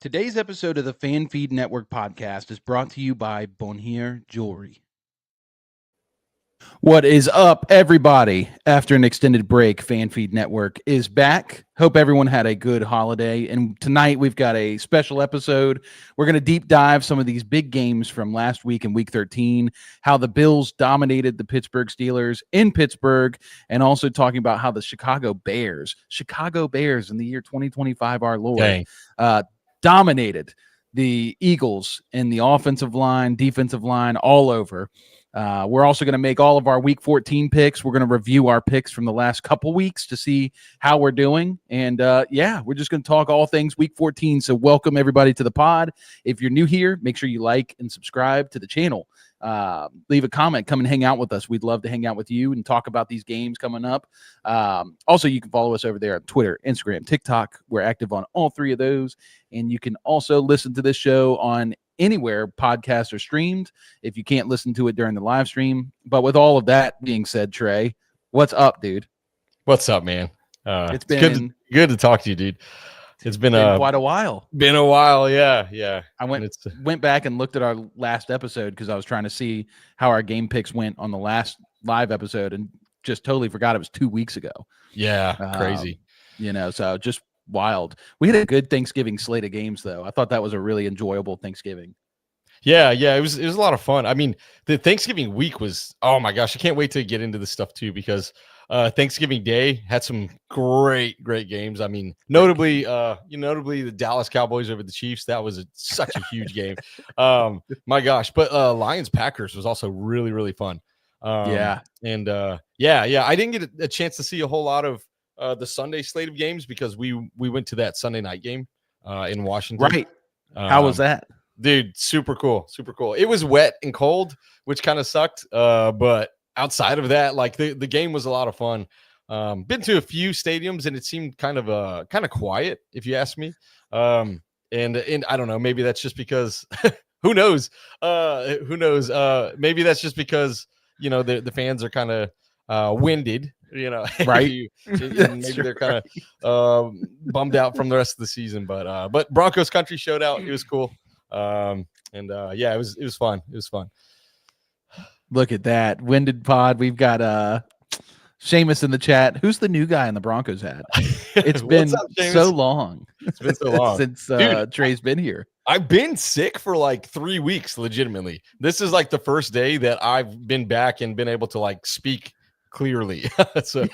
Today's episode of the Fan Feed Network podcast is brought to you by Bonheur Jewelry. What is up, everybody? After an extended break, Fan Feed Network is back. Hope everyone had a good holiday. And tonight we've got a special episode. We're going to deep dive some of these big games from last week and week 13, how the Bills dominated the Pittsburgh Steelers in Pittsburgh, and also talking about how the Chicago Bears in the year 2025, our Lord, dominated the Eagles in the offensive line, defensive line, all over. We're also going to make all of our week 14 picks. We're going to review our picks from the last couple weeks to see how we're doing. And we're just going to talk all things week 14. So welcome everybody to the pod. If you're new here, make sure you like and subscribe to the channel. Leave a comment, come and hang out with us. We'd love to hang out with you and talk about these games coming up. Also, you can follow us over there on Twitter, Instagram, TikTok. We're active on all three of those. And you can also listen to this show on anywhere podcasts are streamed if you can't listen to it during the live stream. But with all of that being said, Trey, what's up, dude? What's up, man? It's been good to talk to you, dude. It's been quite a while. Been a while, yeah. I went back and looked at our last episode because I was trying to see how our game picks went on the last live episode and just totally forgot it was 2 weeks ago. Yeah, crazy. So just wild. We had a good Thanksgiving slate of games, though. I thought that was a really enjoyable Thanksgiving. Yeah, it was a lot of fun. I mean, the Thanksgiving week was, oh my gosh, I can't wait to get into this stuff too, because Thanksgiving Day had some great games. I mean, notably the Dallas Cowboys over the Chiefs. That was such a huge game. My gosh, but Lions Packers was also really fun. I didn't get a chance to see a whole lot of the Sunday slate of games because we went to that Sunday night game in Washington. Right. How was that? Dude, super cool. It was wet and cold, which kind of sucked. But outside of that, like the game was a lot of fun. Been to a few stadiums and it seemed kind of quiet, if you ask me. And I don't know, maybe that's just because who knows? Maybe that's just because the fans are kind of winded. Right? Maybe they're kind of bummed out from the rest of the season, but Broncos country showed out. It was cool. It was fun. It was fun. Look at that winded pod. We've got Seamus in the chat. Who's the new guy in the Broncos hat? It's been so long. It's been so long since Trey's been here. I've been sick for like 3 weeks. Legitimately, this is like the first day that I've been back and been able to like speak clearly. So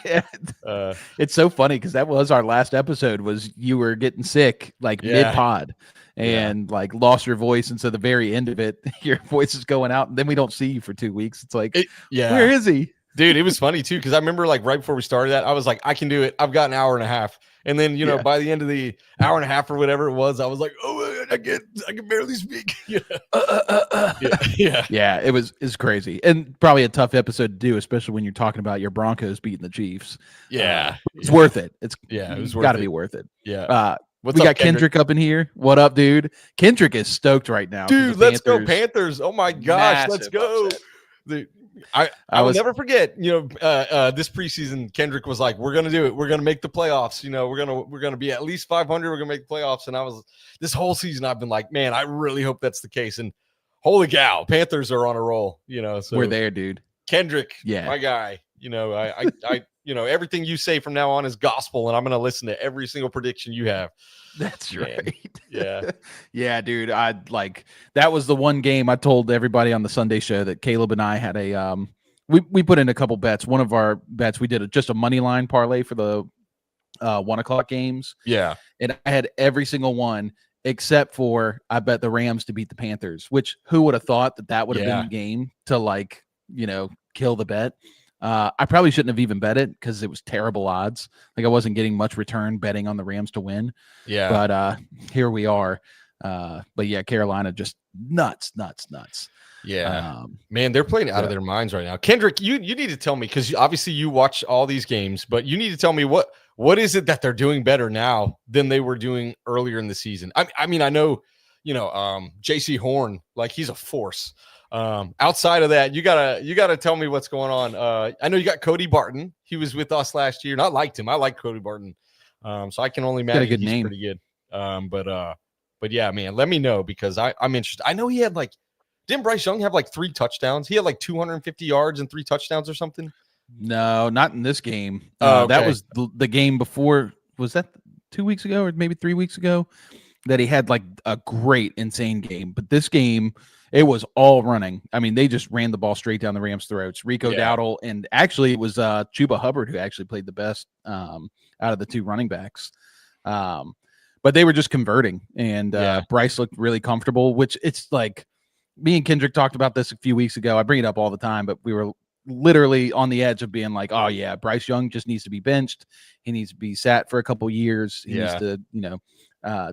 it's so funny because that was our last episode. Was you were getting sick like mid pod and like lost your voice, and so the very end of it, your voice is going out, and then we don't see you for 2 weeks. It's like, where is he? Dude, it was funny too because I remember like right before we started that, I was like, I can do it. I've got an hour and a half. And then, by the end of the hour and a half or whatever it was, I was like, oh, I can barely speak. Yeah, it was crazy. And probably a tough episode to do, especially when you're talking about your Broncos beating the Chiefs. It's worth it. It was got to be worth it. Yeah. We got Kendrick up in here. What up, dude? Kendrick is stoked right now. Dude, let's go Panthers. Oh my gosh, let's go. I will never forget, this preseason, Kendrick was like, we're going to do it. We're going to make the playoffs. We're going to be at least 500. We're going to make the playoffs. And this whole season, I've been like, man, I really hope that's the case. And holy cow, Panthers are on a roll, so we're there, dude. Kendrick, my guy, everything you say from now on is gospel. And I'm going to listen to every single prediction you have. That's right. Yeah. Yeah, dude. That was the one game I told everybody on the Sunday show that Caleb and I had we put in a couple bets. One of our bets, we did just a money line parlay for the 1 o'clock games. Yeah. And I had every single one except for I bet the Rams to beat the Panthers, which who would have thought that would have been the game to kill the bet. I probably shouldn't have even bet it because it was terrible odds. Like I wasn't getting much return betting on the Rams to win. Yeah. But here we are. But yeah, Carolina just nuts. Yeah. Man, they're playing out of their minds right now. Kendrick, you need to tell me, because obviously you watch all these games, but you need to tell me what is it that they're doing better now than they were doing earlier in the season? I mean, I know, JC Horn, like he's a force. Outside of that, you gotta tell me what's going on. I know you got Cody Barton. He was with us last year, and I liked him. I like Cody Barton. So I can only imagine he's pretty good. But yeah, man, let me know because I'm interested. I know he had didn't Bryce Young have 3 touchdowns? He had 250 yards and 3 touchdowns or something. No, not in this game. Okay. That was the game before. Was that 2 weeks ago or maybe 3 weeks ago that he had a great, insane game? But this game, it was all running. I mean, they just ran the ball straight down the Rams' throats. Rico Dowdle, and actually it was Chuba Hubbard who actually played the best out of the 2 running backs. But they were just converting, and Bryce looked really comfortable, which it's me and Kendrick talked about this a few weeks ago. I bring it up all the time, but we were literally on the edge of being like, oh yeah, Bryce Young just needs to be benched. He needs to be sat for a couple years. He needs to,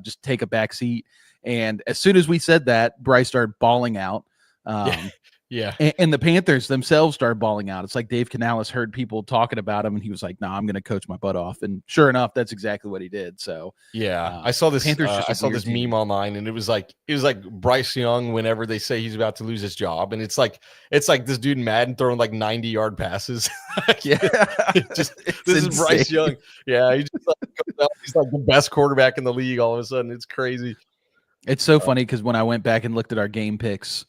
just take a back seat. And as soon as we said that, Bryce started bawling out. And the Panthers themselves started bawling out. It's like Dave Canales heard people talking about him, and he was like, "No, I'm going to coach my butt off." And sure enough, that's exactly what he did. So I saw this. I saw this meme online, and it was like Bryce Young whenever they say he's about to lose his job, and it's like this dude in Madden throwing 90-yard passes. This is Bryce Young. Yeah, he just he's the best quarterback in the league. All of a sudden, it's crazy. It's so funny because when I went back and looked at our game picks,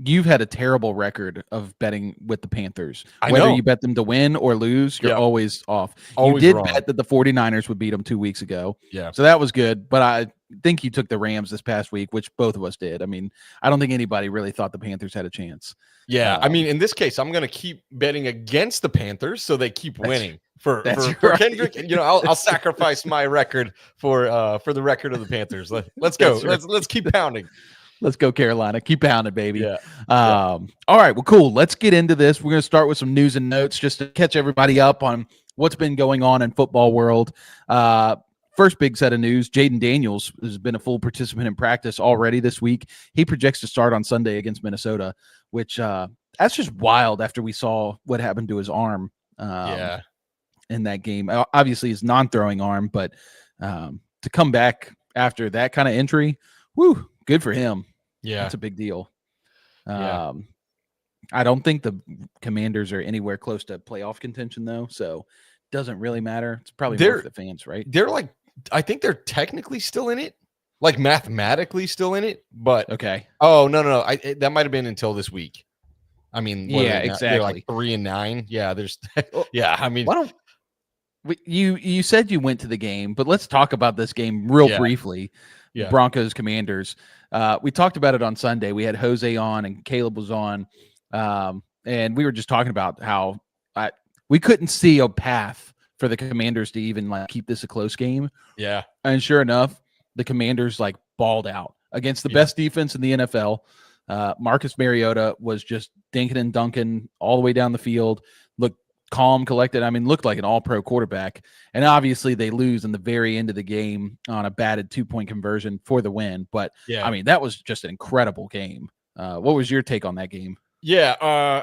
you've had a terrible record of betting with the Panthers. Whether you bet them to win or lose, you're always off. You did bet that the 49ers would beat them 2 weeks ago. Yeah. So that was good. But I think you took the Rams this past week, which both of us did. I mean, I don't think anybody really thought the Panthers had a chance. Yeah. I mean, in this case, I'm going to keep betting against the Panthers so they keep winning. For Kendrick, I'll sacrifice my record for the record of the Panthers. Let's go. Let's keep pounding. Let's go, Carolina. Keep pounding, baby. Yeah. All right. Well, cool. Let's get into this. We're going to start with some news and notes just to catch everybody up on what's been going on in football world. First big set of news, Jaden Daniels has been a full participant in practice already this week. He projects to start on Sunday against Minnesota, which that's just wild after we saw what happened to his arm. In that game, obviously his non-throwing arm, but to come back after that kind of injury, whoo, good for him. Yeah, that's a big deal. I don't think the Commanders are anywhere close to playoff contention though, so it doesn't really matter. It's probably more for the fans, right? They're I think they're technically still in it, mathematically still in it, but okay. Oh no, that might have been until this week. I mean, exactly. They're 3-9. Yeah, there's I mean, why don't you said you went to the game, but let's talk about this game real briefly. Yeah. Broncos Commanders. We talked about it on Sunday. We had Jose on and Caleb was on, and we were just talking about how we couldn't see a path for the Commanders to even keep this a close game. Yeah, and sure enough, the Commanders balled out against the best defense in the NFL. Marcus Mariota was just dinking and dunking all the way down the field. Looked calm, collected. I mean, looked like an all-pro quarterback. And obviously they lose in the very end of the game on a batted 2-point conversion for the win. But I mean, that was just an incredible game. What was your take on that game? Yeah,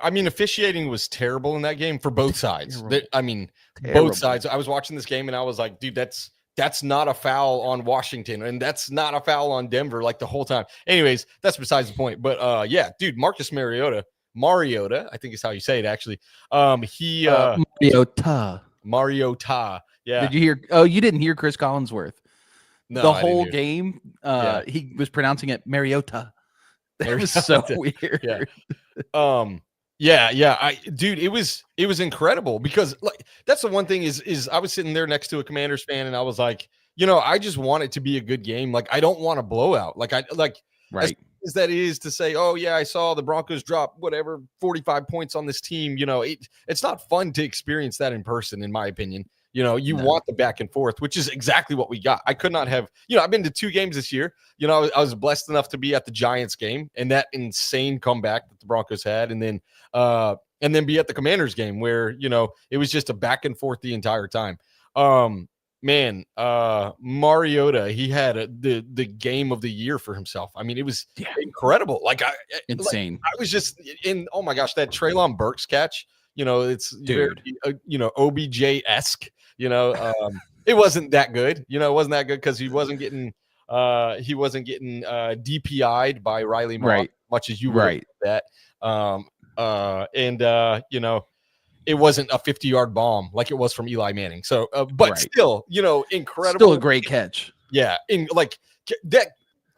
I mean, officiating was terrible in that game for both sides. Both sides. I was watching this game and I was like, dude, that's not a foul on Washington, and that's not a foul on Denver the whole time. Anyways, that's besides the point. But dude, Marcus Mariota, I think is how you say it actually. Mariota. Yeah. Did you hear? Oh, you didn't hear Chris Collinsworth. No, the whole game, he was pronouncing it Mariota. That was so weird. Dude, it was incredible because that's the one thing is I was sitting there next to a Commanders fan and I was like, I just want it to be a good game. I don't want a blowout. Right. As that is to say, oh yeah, I saw the Broncos drop 45 points on this team. It's not fun to experience that in person, in my opinion. Want the back and forth, which is exactly what we got. I could not have, I've been to 2 games this year. I was blessed enough to be at the Giants game and that insane comeback that the Broncos had. And then be at the Commanders game where, it was just a back and forth the entire time. Mariota, he had the game of the year for himself. I mean, it was incredible. Insane. I was just oh my gosh, that Treylon Burks catch, it's very, OBJ-esque, it wasn't that good. It wasn't that good because he wasn't getting DPI'd by Riley Moss, much as you were that. It wasn't a 50-yard bomb like it was from Eli Manning. So, but still, incredible. Still a great catch. Yeah. That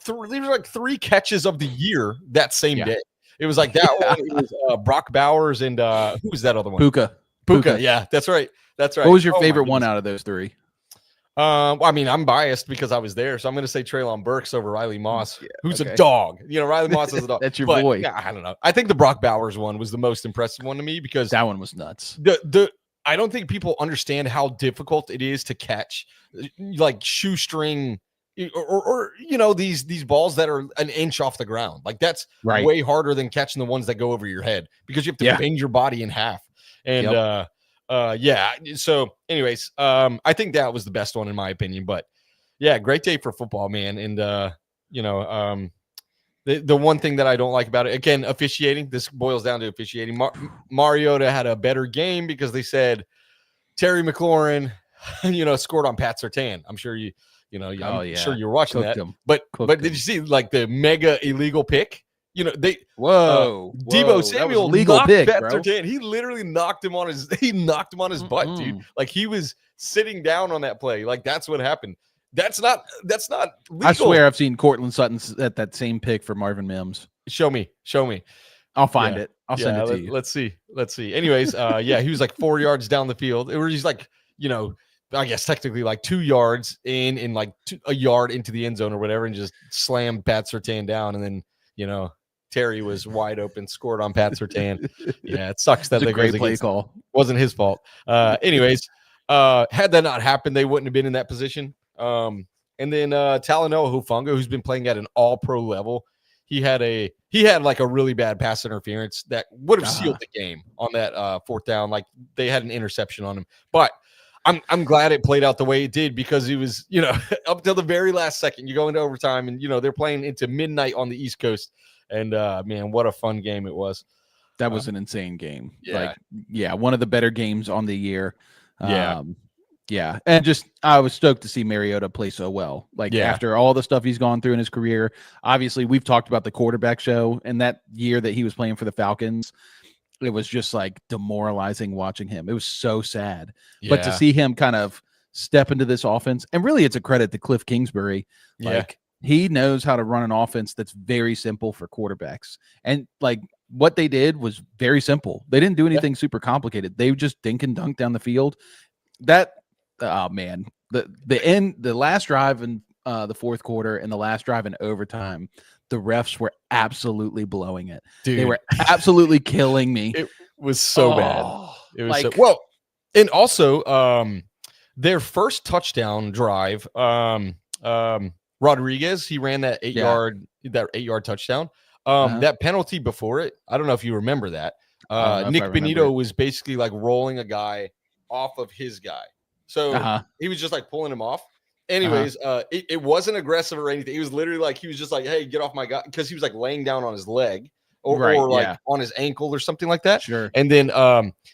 these were like 3 catches of the year that same Yeah. day. It was like that one. It was Brock Bowers and who was that other one? Puka. Yeah, that's right. That's right. What was your Oh, my favorite one goodness. out of those 3? Well, I mean, I'm biased because I was there, so I'm going to say Treylon Burks over Riley Moss, who's okay. a dog. You know, Riley Moss is a dog. That's your boy. Yeah, I don't know. I think the Brock Bowers one was the most impressive one to me because That one was nuts. I don't think people understand how difficult it is to catch like shoestring or you know these balls that are an inch off the ground. Like that's Right. way harder than catching the ones that go over your head because you have to bend your body in half. And yeah. So anyways, I think that was the best one in my opinion. But yeah, great day for football, man. And you know, the one thing that I don't like about it, again, officiating. This boils down to officiating. Mariota had a better game because they said Terry McLaurin, you know, scored on Pat Surtain. I'm sure I'm sure you're watching Cooked that. him. But Cooked did you see like the mega illegal pick? You know, Deebo Samuel legal knocked pick, Pat bro. Surtain. He literally knocked him on his butt, dude. Like he was sitting down on that play. Like that's what happened. That's not legal. I swear I've seen Cortland Sutton at that same pick for Marvin Mims. Show me. I'll find it. I'll send it to you. Let's see. Anyways, yeah, he was like 4 yards down the field. It was just like, you know, I guess technically like 2 yards in like a yard into the end zone or whatever, and just slammed Pat Surtain down. And then, you know, Terry was wide open, scored on Pat Surtain. Yeah, it sucks that a great play call. Wasn't his fault. Anyways, had that not happened, they wouldn't have been in that position. And then Talanoa Hufanga, who's been playing at an all-pro level, he had like a really bad pass interference that would have sealed the game on that 4th down. Like they had an interception on him, but I'm glad it played out the way it did because it was, you know, up till the very last second. You go into overtime, and you know they're playing into midnight on the East Coast, and man, what a fun game it was. That was an insane game. Yeah. Like, one of the better games on the year. Yeah. And just I was stoked to see Mariota play so well. Like after all the stuff he's gone through in his career, obviously we've talked about the quarterback show, and that year that he was playing for the Falcons, it was just like demoralizing watching him. It was so sad. But to see him kind of step into this offense, and really it's a credit to Cliff Kingsbury. Like he knows how to run an offense that's very simple for quarterbacks. And like what they did was very simple. They didn't do anything super complicated. They just dink and dunk down the field. Oh man, the last drive in the 4th quarter and the last drive in overtime, the refs were absolutely blowing it. Dude. They were absolutely killing me. It was so bad. It was like, well, and also their first touchdown drive, Rodriguez, he ran that 8-yard touchdown. That penalty before it, I don't know if you remember that. Nick Benito was basically like rolling a guy off of his guy. So he was just like pulling him off. Anyways, it wasn't aggressive or anything. It was literally like he was just like, hey, get off my guy, because he was like laying down on his leg or like on his ankle or something like that. Sure. And then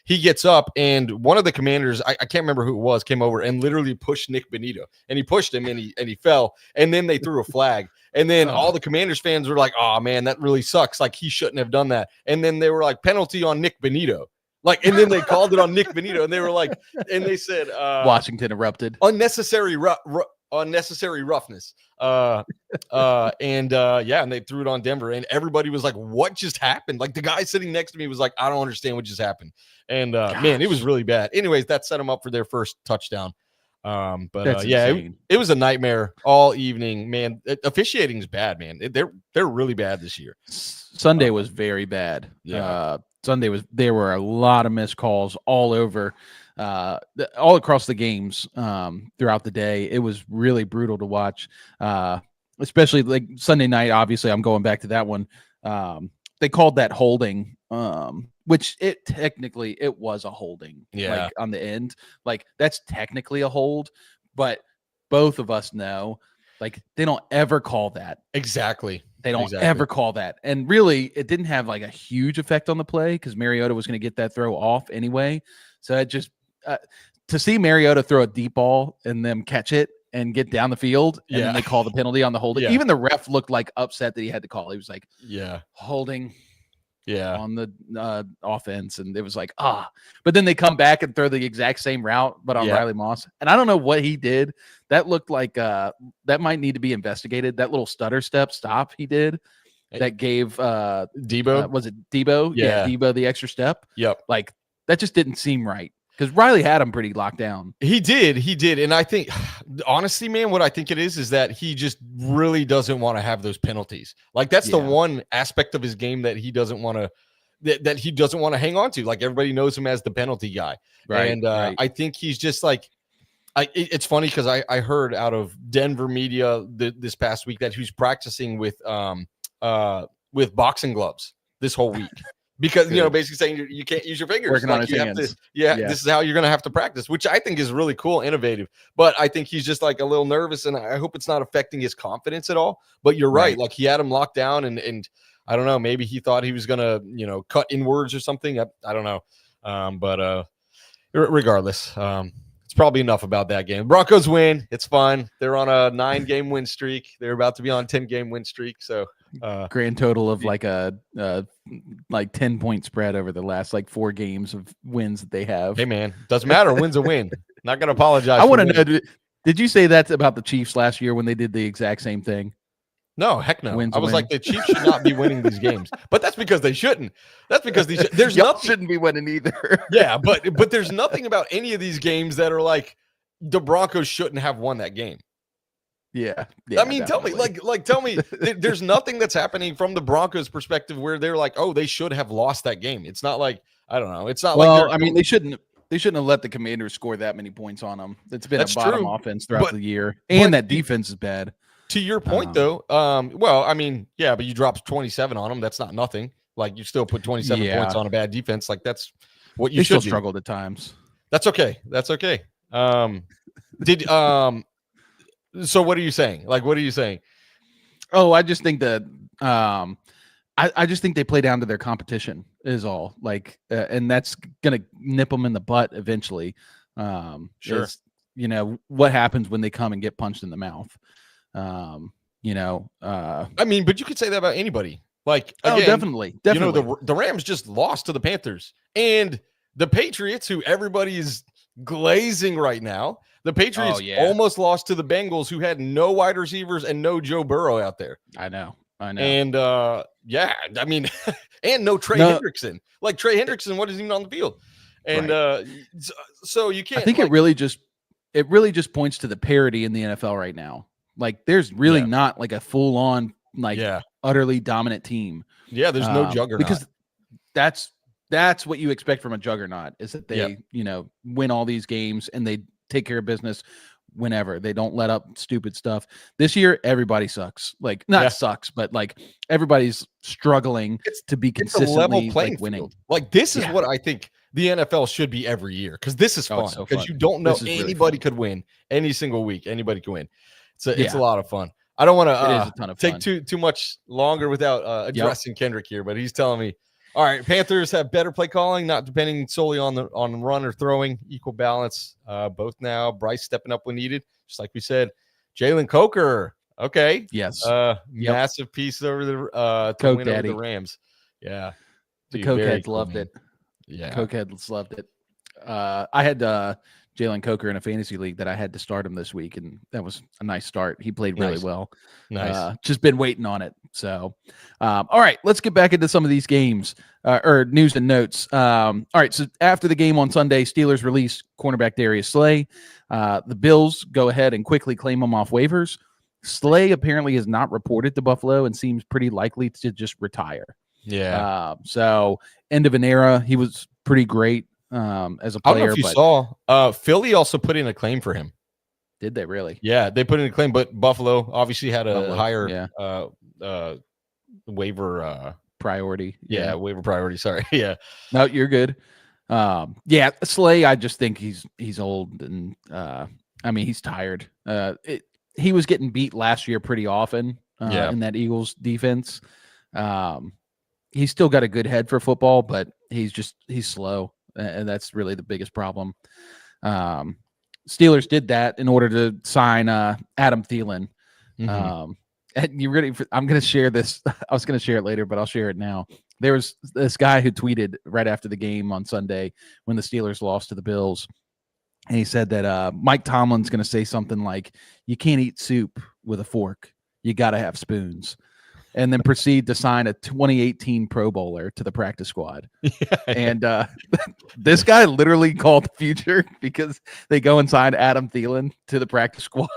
he gets up, and one of the commanders, I can't remember who it was, came over and literally pushed Nick Benito, and he pushed him and he fell, and then they threw a flag. And then all the Commanders fans were like, oh man, that really sucks. Like he shouldn't have done that. And then they were like, penalty on Nick Benito. Like, and then they called it on Nick Benito, and they were like, and they said, Washington erupted. Unnecessary roughness. And they threw it on Denver, and everybody was like, what just happened? Like the guy sitting next to me was like, I don't understand what just happened. And man, it was really bad. Anyways, that set them up for their first touchdown. It was a nightmare all evening, man. Officiating is bad, man. They're really bad this year. Sunday was very bad. There were a lot of missed calls all over, all across the games throughout the day. It was really brutal to watch, especially like Sunday night. Obviously, I'm going back to that one. They called that holding, which it was a holding. Like on the end, like that's technically a hold, but both of us know, like they don't ever call that. Exactly. They don't ever call that. And really, it didn't have like a huge effect on the play because Mariota was going to get that throw off anyway. So it just to see Mariota throw a deep ball and them catch it and get down the field, and then they call the penalty on the holding. Even the ref looked like upset that he had to call. He was like, holding. on the offense, and it was like, but then they come back and throw the exact same route, but on Riley Moss. And I don't know what he did. That looked like that might need to be investigated. That little stutter stop he did that gave Debo. Was it Debo? Yeah, Debo the extra step. Yep. Like that just didn't seem right. Because Riley had him pretty locked down. He did. And I think, honestly, man, what I think it is that he just really doesn't want to have those penalties. Like that's the one aspect of his game that he doesn't want to, that he doesn't want to hang on to. Like everybody knows him as the penalty guy. Right. And I think he's just like, it's funny because I heard out of Denver media this past week that he was practicing with boxing gloves this whole week. Because, basically saying you can't use your fingers. Working on his hands. This is how you're going to have to practice, which I think is really cool, innovative. But I think he's just like a little nervous, and I hope it's not affecting his confidence at all. But you're right. Like he had him locked down, and I don't know, maybe he thought he was going to, cut inwards or something. I don't know. But regardless, it's probably enough about that game. Broncos win. It's fun. They're on a 9-game win streak. They're about to be on a 10-game win streak. So grand total of like a 10-point spread over the last 4 games of wins that they have. Hey man, doesn't matter. Win's a win. Not gonna apologize. I want to know. Did you say that about the Chiefs last year when they did the exact same thing? No, heck no. I was like, the Chiefs should not be winning these games, but that's because they shouldn't. That's because there's nothing shouldn't be winning either. Yeah, but there's nothing about any of these games that are like the Broncos shouldn't have won that game. Yeah, I mean, definitely. Tell me, there's nothing that's happening from the Broncos' perspective where they're like, oh, they should have lost that game. It's not like, I don't know. It's not I mean, they shouldn't have let the Commanders score that many points on them. It's been a bottom offense throughout the year, and that defense is bad. To your point, though, I mean, yeah, but you dropped 27 on them. That's not nothing. Like you still put 27 points on a bad defense. Like that's what you should do. Struggled at times. That's okay. So what are you saying? What are you saying? Oh, I just think that I just think they play down to their competition is all. And that's gonna nip them in the butt eventually. Sure. What happens when they come and get punched in the mouth. I mean, but you could say that about anybody. Again, definitely. The Rams just lost to the Panthers, and the Patriots, who everybody is glazing right now. The Patriots almost lost to the Bengals, who had no wide receivers and no Joe Burrow out there. I know. And I mean, and no Trey Hendrickson. Trey Hendrickson wasn't even on the field. And so you can't. I think it really just points to the parity in the NFL right now. There's really not a full on utterly dominant team. Yeah, there's no juggernaut. Because that's what you expect from a juggernaut is that they win all these games and they take care of business whenever. They don't let up stupid stuff. This year, everybody sucks. Sucks, but everybody's struggling to be consistently level playing winning. Field. This is what I think the NFL should be every year because this is fun. Because you don't know anybody could win any single week. Anybody could win. It's a lot of fun. I don't want to take too much longer without addressing Kendrick here, but he's telling me, all right, Panthers have better play calling, not depending solely on run or throwing, equal balance. Both now. Bryce stepping up when needed, just like we said. Jalen Coker, okay, yes, massive piece over the to win over the Rams. Yeah, the Cokeheads loved it. Yeah, Cokeheads loved it. I had Jalen Coker in a fantasy league that I had to start him this week, and that was a nice start. He played really well. Nice. Just been waiting on it. So, all right, let's get back into some of these games or news and notes. All right, so after the game on Sunday, Steelers release cornerback Darius Slay. The Bills go ahead and quickly claim him off waivers. Slay apparently is not reported to Buffalo and seems pretty likely to just retire. Yeah. So end of an era. He was pretty great. As a player. I don't know if you saw Philly also put in a claim for him. Did they really? Yeah, they put in a claim, but Buffalo obviously had a higher waiver priority. Yeah, waiver priority. Sorry. Yeah. No, you're good. Slay, I just think he's old and I mean he's tired. He was getting beat last year pretty often in that Eagles defense. He's still got a good head for football, but he's slow. And that's really the biggest problem. Steelers did that in order to sign Adam Thielen. Mm-hmm. And you ready? I'm going to share this. I was going to share it later, but I'll share it now. There was this guy who tweeted right after the game on Sunday when the Steelers lost to the Bills. And he said that Mike Tomlin's going to say something like, "You can't eat soup with a fork. You got to have spoons." And then proceed to sign a 2018 Pro Bowler to the practice squad. And this guy literally called the future because they go and sign Adam Thielen to the practice squad.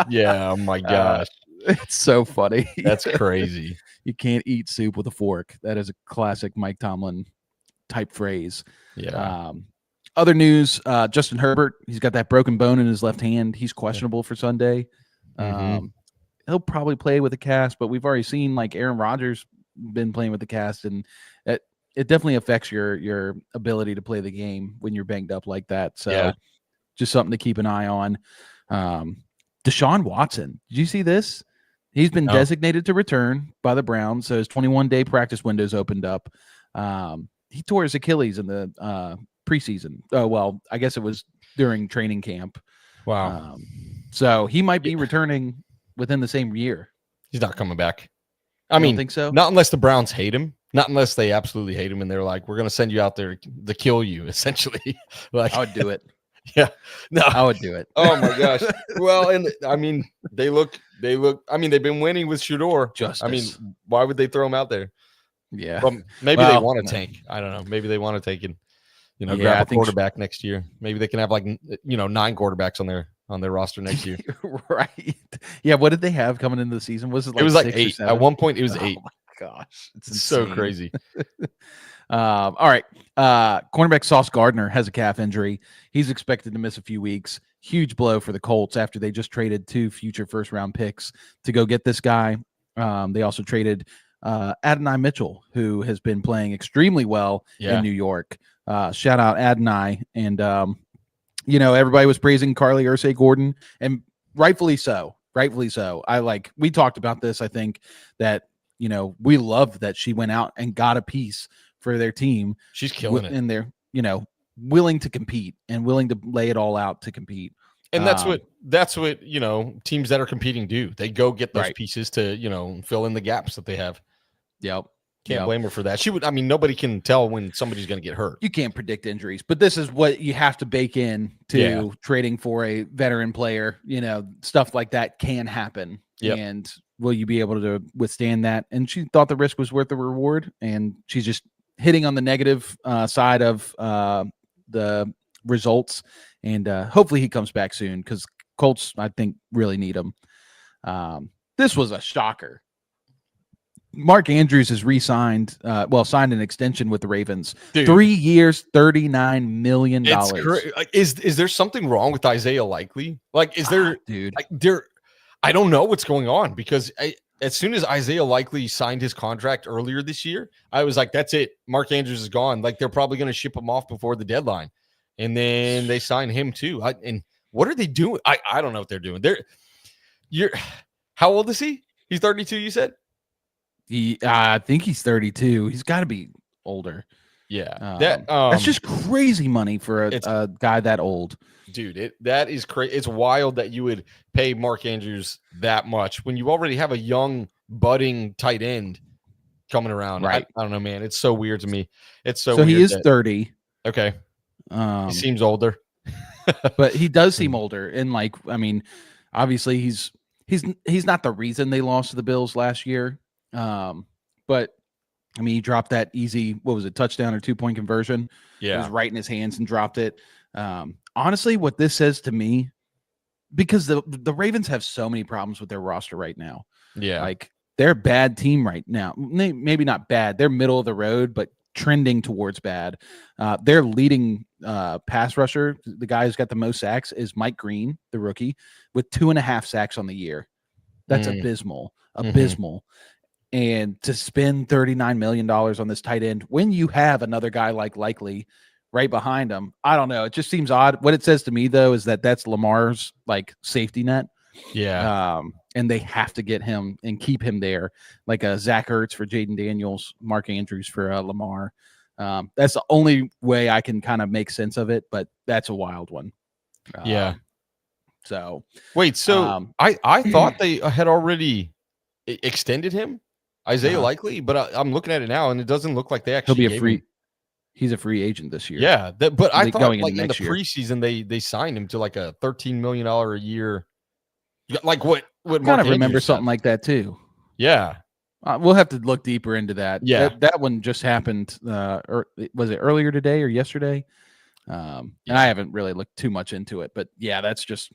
Yeah, oh my gosh. It's so funny. That's crazy. You can't eat soup with a fork. That is a classic Mike Tomlin type phrase. Yeah. Other news, Justin Herbert, he's got that broken bone in his left hand. He's questionable for Sunday. He'll probably play with the cast, but we've already seen like Aaron Rodgers been playing with the cast, and it definitely affects your ability to play the game when you're banged up like that. So just something to keep an eye on. Deshaun Watson, did you see this? He's been designated to return by the Browns, so his 21-day practice window's opened up. He tore his Achilles in the preseason. Oh, well, I guess it was during training camp. Wow. So he might be returning within the same year. He's not coming back. I mean, think so? Not unless the Browns hate him. Not unless they absolutely hate him and they're like, we're going to send you out there to kill you, essentially. Like, I would do it. Yeah. No. I would do it. Oh my gosh. Well, and I mean, they look, I mean, they've been winning with Shador. Justice. I mean, why would they throw him out there? Yeah. Well, maybe they want to tank. I don't know. Maybe they want to take it, grab a quarterback next year. Maybe they can have 9 quarterbacks on their roster next year. Right. Yeah. What did they have coming into the season? Was it like it was like 6 or 8. 7? At one point it was 8. Oh my gosh. It's so crazy. All right. Cornerback Sauce Gardner has a calf injury. He's expected to miss a few weeks. Huge blow for the Colts after they just traded 2 future first-round picks to go get this guy. They also traded Adonai Mitchell, who has been playing extremely well in New York. Shout out Adonai. And, everybody was praising Carly Ursay-Gordon, and rightfully so. Rightfully so. We talked about this, I think, that, we love that she went out and got a piece for their team. She's killing it. And they're, willing to compete and willing to lay it all out to compete. And that's what teams that are competing do. They go get those pieces to, fill in the gaps that they have. Yep. Can't blame her for that. Nobody can tell when somebody's going to get hurt. You can't predict injuries, but this is what you have to bake in to trading for a veteran player. Stuff like that can happen. Yep. And will you be able to withstand that? And she thought the risk was worth the reward, and she's just hitting on the negative side of the results. And hopefully he comes back soon, because Colts, I think, really need him. This was a shocker. Mark Andrews has signed an extension with the Ravens. Dude, 3 years, $39 million. Is there something wrong with Isaiah Likely? Is there, dude? I don't know what's going on, because as soon as Isaiah Likely signed his contract earlier this year, I was like, that's it. Mark Andrews is gone. They're probably going to ship him off before the deadline. And then they sign him too. And what are they doing? I don't know what they're doing. How old is he? He's 32, you said? I think he's 32. He's got to be older. Yeah. That's just crazy money for a guy that old. Dude, that is crazy. It's wild that you would pay Mark Andrews that much when you already have a young, budding tight end coming around. Right. I don't know, man. It's so weird to me. It's so weird. He is 30. Okay. He seems older. But he does seem older. And obviously he's not the reason they lost to the Bills last year. But he dropped that easy, touchdown or 2-point conversion. Yeah. It was right in his hands and dropped it. Honestly, what this says to me, because the Ravens have so many problems with their roster right now. Yeah. They're a bad team right now. Maybe not bad. They're middle of the road, but trending towards bad. Their leading pass rusher, the guy who's got the most sacks, is Mike Green, the rookie, with 2.5 sacks on the year. That's abysmal. Abysmal. And to spend $39 million on this tight end when you have another guy like Likely right behind him, I don't know. It just seems odd. What it says to me, though, is that's Lamar's safety net. Yeah. And they have to get him and keep him there, like a Zach Ertz for Jaden Daniels, Mark Andrews for Lamar. That's the only way I can kind of make sense of it, but that's a wild one. Yeah. So wait, I thought they had already extended him. Isaiah Likely, but I'm looking at it now, and it doesn't look like they He'll actually be a free. He's a free agent this year. Yeah, but I thought going like into in the next year. preseason they signed him to like a $13 million a year. Like what I kind of remember something like that too. Yeah. We'll have to look deeper into that. Yeah. That one just happened. Or was it earlier today or yesterday? And I haven't really looked too much into it, but yeah, that's just,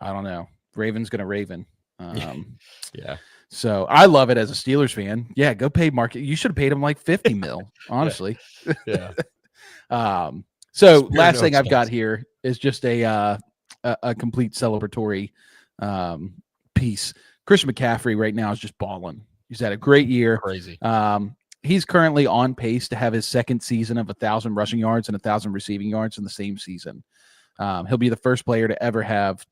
I don't know. Raven's going to Raven. Yeah. So I love it as a Steelers fan. Yeah. Go pay Mark. You should have paid him like 50 mil, honestly. Yeah. So last thing I've got here is just a complete celebratory piece. Christian McCaffrey right now is just balling. He's had a great year. Crazy. He's currently on pace to have his second season of 1,000 rushing yards and 1,000 receiving yards in the same season. He'll be the first player to ever have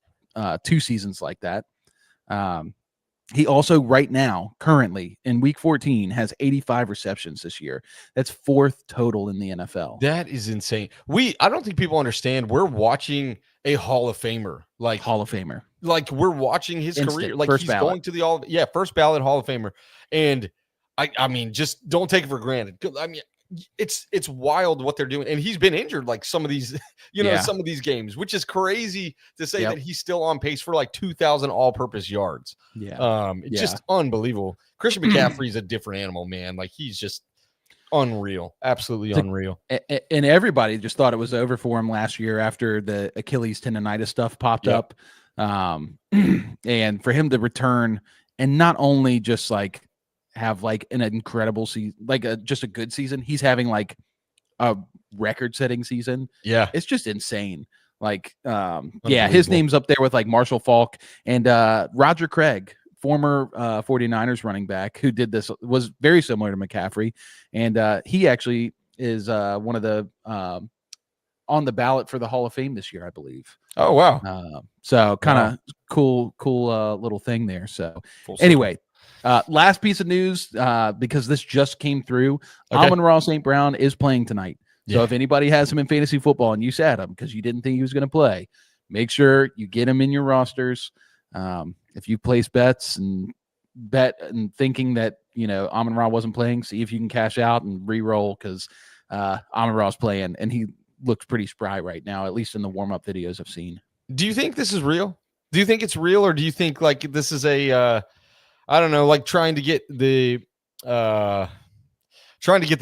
2 seasons like that. He also right now, currently in week 14, has 85 receptions this year. That's 4th total in the NFL. That is insane. I don't think people understand. We're watching a Hall of Famer. Like Hall of Famer. Like we're watching his career. Like first he's ballot. going to the first ballot Hall of Famer. And I mean, just don't take it for granted. I mean, it's wild what they're doing. And he's been injured like some of these, some of these games, which is crazy to say that he's still on pace for like 2,000 all-purpose yards. Yeah. It's just unbelievable. Christian McCaffrey's a different animal, man. Like he's just unreal. Absolutely unreal. And everybody just thought it was over for him last year after the Achilles tendonitis stuff popped up. And for him to return and not only just like have like an incredible season, like just a good season, he's having like a record-setting season. Yeah, it's just insane. Like, his name's up there with like Marshall Faulk and Roger Craig, former 49ers running back who did this, was very similar to McCaffrey, and he actually is one of the on the ballot for the Hall of Fame this year, I believe. Oh wow! So kind of cool little thing there. So anyway. Last piece of news, because this just came through. Amon-Ra St. Brown is playing tonight. So if anybody has him in fantasy football and you sat him because you didn't think he was going to play, make sure you get him in your rosters. If you place bets and thinking that, Amon-Ra wasn't playing, see if you can cash out and re-roll because Amon-Ra's playing and he looks pretty spry right now, at least in the warm-up videos I've seen. Do you think this is real? Do you think it's real, or do you think like this is a I don't know, like trying to get the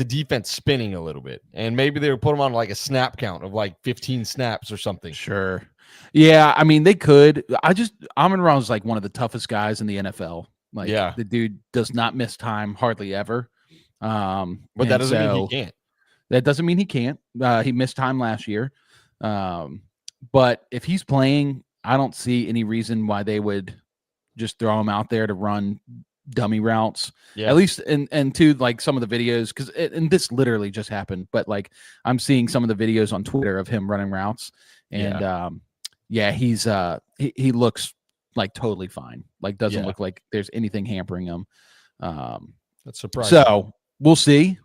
defense spinning a little bit, and maybe they would put them on like a snap count of like 15 snaps or something. Sure. Yeah, I mean they could. Amon-Ra is like one of the toughest guys in the NFL. Like the dude does not miss time hardly ever. But that doesn't mean he can't. That doesn't mean he can't. He missed time last year. But if he's playing, I don't see any reason why they would just throw him out there to run dummy routes. At least and to like some of the videos, because and this literally just happened, but like I'm seeing some of the videos on Twitter of him running routes, and he's he looks like totally fine. Like doesn't look like there's anything hampering him. That's surprising. So we'll see.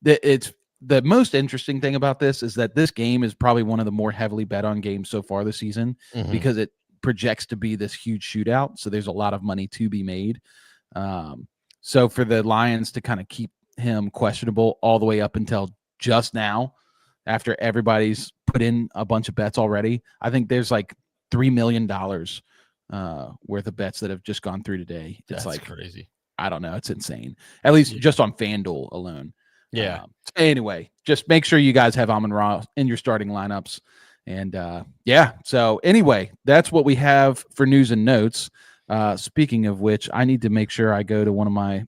It's the most interesting thing about this is that this game is probably one of the more heavily bet on games so far this season because it projects to be this huge shootout. So there's a lot of money to be made. So for the Lions to kind of keep him questionable all the way up until just now, after everybody's put in a bunch of bets already, I think there's like $3 million worth of bets that have just gone through today. It's like crazy. I don't know. It's insane. At least just on FanDuel alone. Yeah. Anyway, just make sure you guys have Amon-Ra in your starting lineups. And so anyway, that's what we have for news and notes. Speaking of which, I need to make sure I go to one of my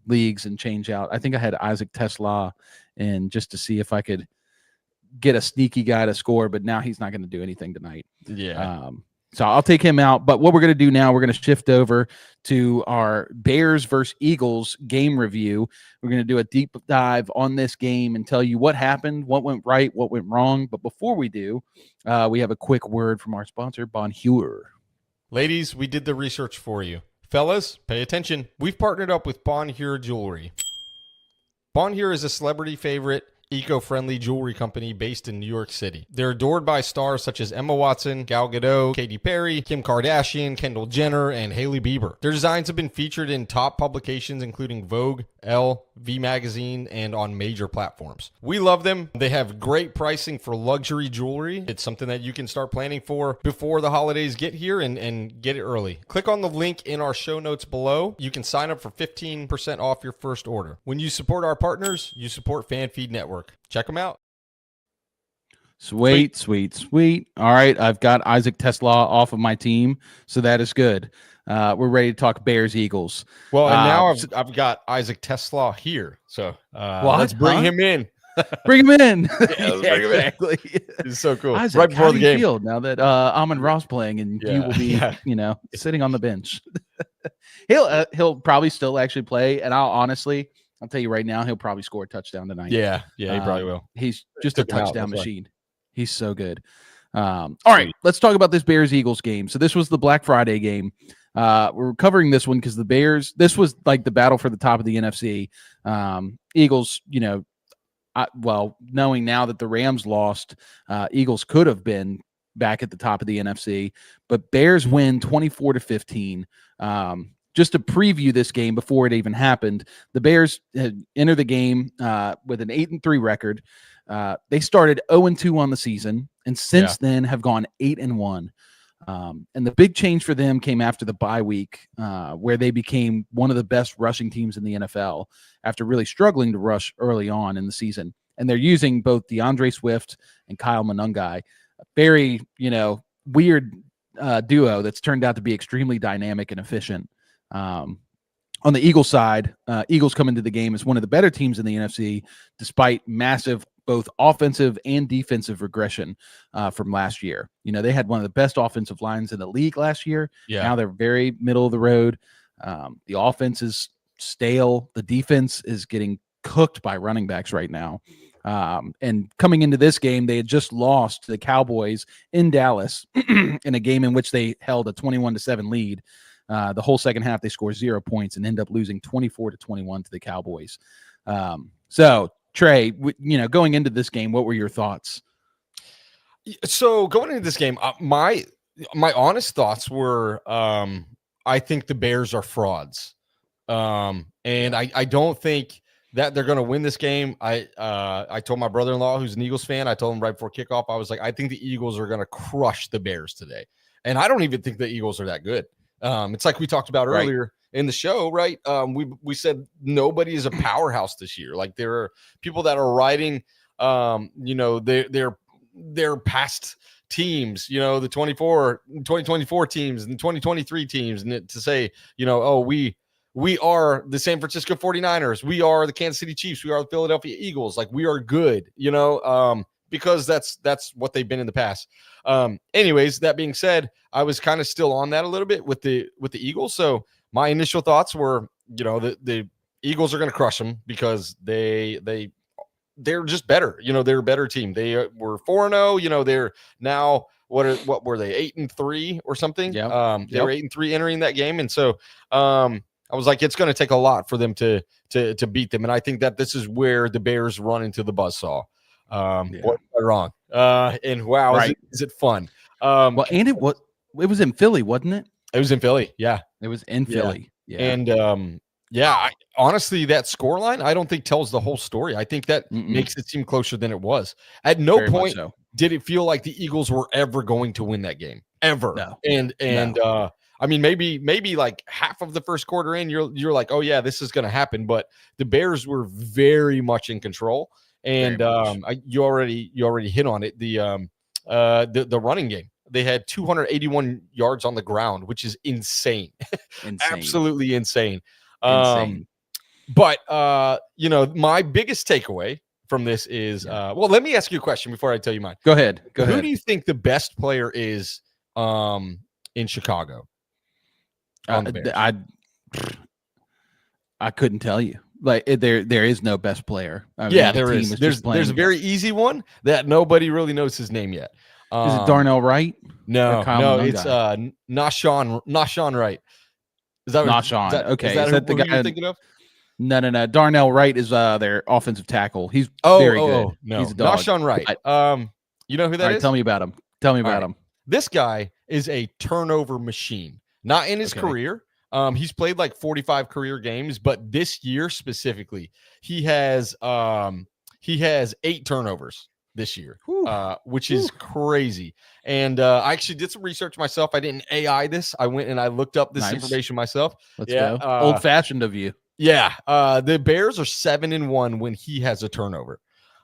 leagues and change out. I think I had Isaac Tesla in just to see if I could get a sneaky guy to score, but now he's not going to do anything tonight. Yeah. So I'll take him out. But what we're going to do now, we're going to shift over to our Bears versus Eagles game review. We're going to do a deep dive on this game and tell you what happened, what went right, what went wrong. But before we do, we have a quick word from our sponsor, Bonheur. Ladies, we did the research for you. Fellas, pay attention. We've partnered up with Bonheur Jewelry. Bonheur is a celebrity favorite eco-friendly jewelry company based in New York City. They're adored by stars such as Emma Watson, Gal Gadot, Katy Perry, Kim Kardashian, Kendall Jenner, and Hailey Bieber. Their designs have been featured in top publications including Vogue, Elle, V Magazine, and on major platforms. We love them. They have great pricing for luxury jewelry. It's something that you can start planning for before the holidays get here and get it early. Click on the link in our show notes below. You can sign up for 15% off your first order. When you support our partners, you support FanFeed Network. Check them out. Sweet. All right, I've got Isaac Tesla off of my team, so that is good. We're ready to talk Bears Eagles. Well, and now I've got Isaac Tesla here, so let's bring him in. Bring him in. Yeah, exactly. It's so cool. Isaac, right before how the do you game. feel now that Amon Ross playing and you will be, sitting on the bench. He'll probably still actually play, and I'll tell you right now, he'll probably score a touchdown tonight. Yeah, he probably will. He's just a touchdown machine. He's so good. All right, let's talk about this Bears-Eagles game. So this was the Black Friday game. We're covering this one because the Bears, this was like the battle for the top of the NFC. Eagles, knowing now that the Rams lost, Eagles could have been back at the top of the NFC, but Bears win 24-15. Just to preview this game before it even happened, the Bears had entered the game with an 8-3 record. They started 0-2 on the season, and since then have gone 8-1. And the big change for them came after the bye week, where they became one of the best rushing teams in the NFL after really struggling to rush early on in the season. And they're using both DeAndre Swift and Kyle Monangai, a very, weird duo that's turned out to be extremely dynamic and efficient. On the Eagles side, Eagles come into the game as one of the better teams in the NFC, despite massive both offensive and defensive regression from last year. They had one of the best offensive lines in the league last year. Yeah. Now they're very middle of the road. The offense is stale. The defense is getting cooked by running backs right now. And coming into this game, they had just lost to the Cowboys in Dallas in a game in which they held a 21-7 lead. The whole second half, they score 0 points and end up losing 24-21 to the Cowboys. So Trey, going into this game, what were your thoughts? So going into this game, my honest thoughts were, I think the Bears are frauds. And I don't think that they're going to win this game. I told my brother-in-law, who's an Eagles fan, I told him right before kickoff, I was like, I think the Eagles are going to crush the Bears today. And I don't even think the Eagles are that good. It's like we talked about earlier in the show, right? We said nobody is a powerhouse this year. Like there are people that are riding, their past teams, the 2024 teams and 2023 teams, and to say, we are the San Francisco 49ers, we are the Kansas City Chiefs, we are the Philadelphia Eagles, like we are good, because that's what they've been in the past. Anyways, that being said, I was kind of still on that a little bit with the Eagles. So my initial thoughts were, the Eagles are going to crush them because they're just better. They're a better team. They were 4-0. They're now what were they 8-3 or something? They were 8-3 entering that game, and so I was like, it's going to take a lot for them to beat them, and I think that this is where the Bears run into the buzzsaw. What am I wrong? And wow, right. Is it fun? And it was in Philly, wasn't it? It was in Philly. Yeah, it was in Philly. Yeah. And honestly, that scoreline I don't think tells the whole story. I think that makes it seem closer than it was. At no point did it feel like the Eagles were ever going to win that game, ever. No. And no. I mean, maybe like half of the first quarter in, you're like, oh yeah, this is going to happen. But the Bears were very much in control. And you already hit on it. The running game, they had 281 yards on the ground, which is insane. Absolutely insane. But my biggest takeaway from this is, let me ask you a question before I tell you mine. Go ahead. Who do you think the best player is in Chicago? I couldn't tell you. Like there is no best player. There is. There's a very easy one that nobody really knows his name yet. Is it Darnell Wright? No, it's Nashawn Wright. Is that Nashawn? Okay, is that the guy you're thinking of? No. Darnell Wright is their offensive tackle. He's Oh, very good. No, He's a dog. not Sean Wright. But, You know who that all right, is? tell me about him. Tell me about right. him. This guy is a turnover machine. Not in his career. He's played like 45 career games, but this year specifically, he has 8 turnovers this year, which is crazy. And I actually did some research myself. I didn't AI this. I went and I looked up this information myself. Let's go. Old fashioned of you. Yeah. The Bears are 7-1 when he has a turnover.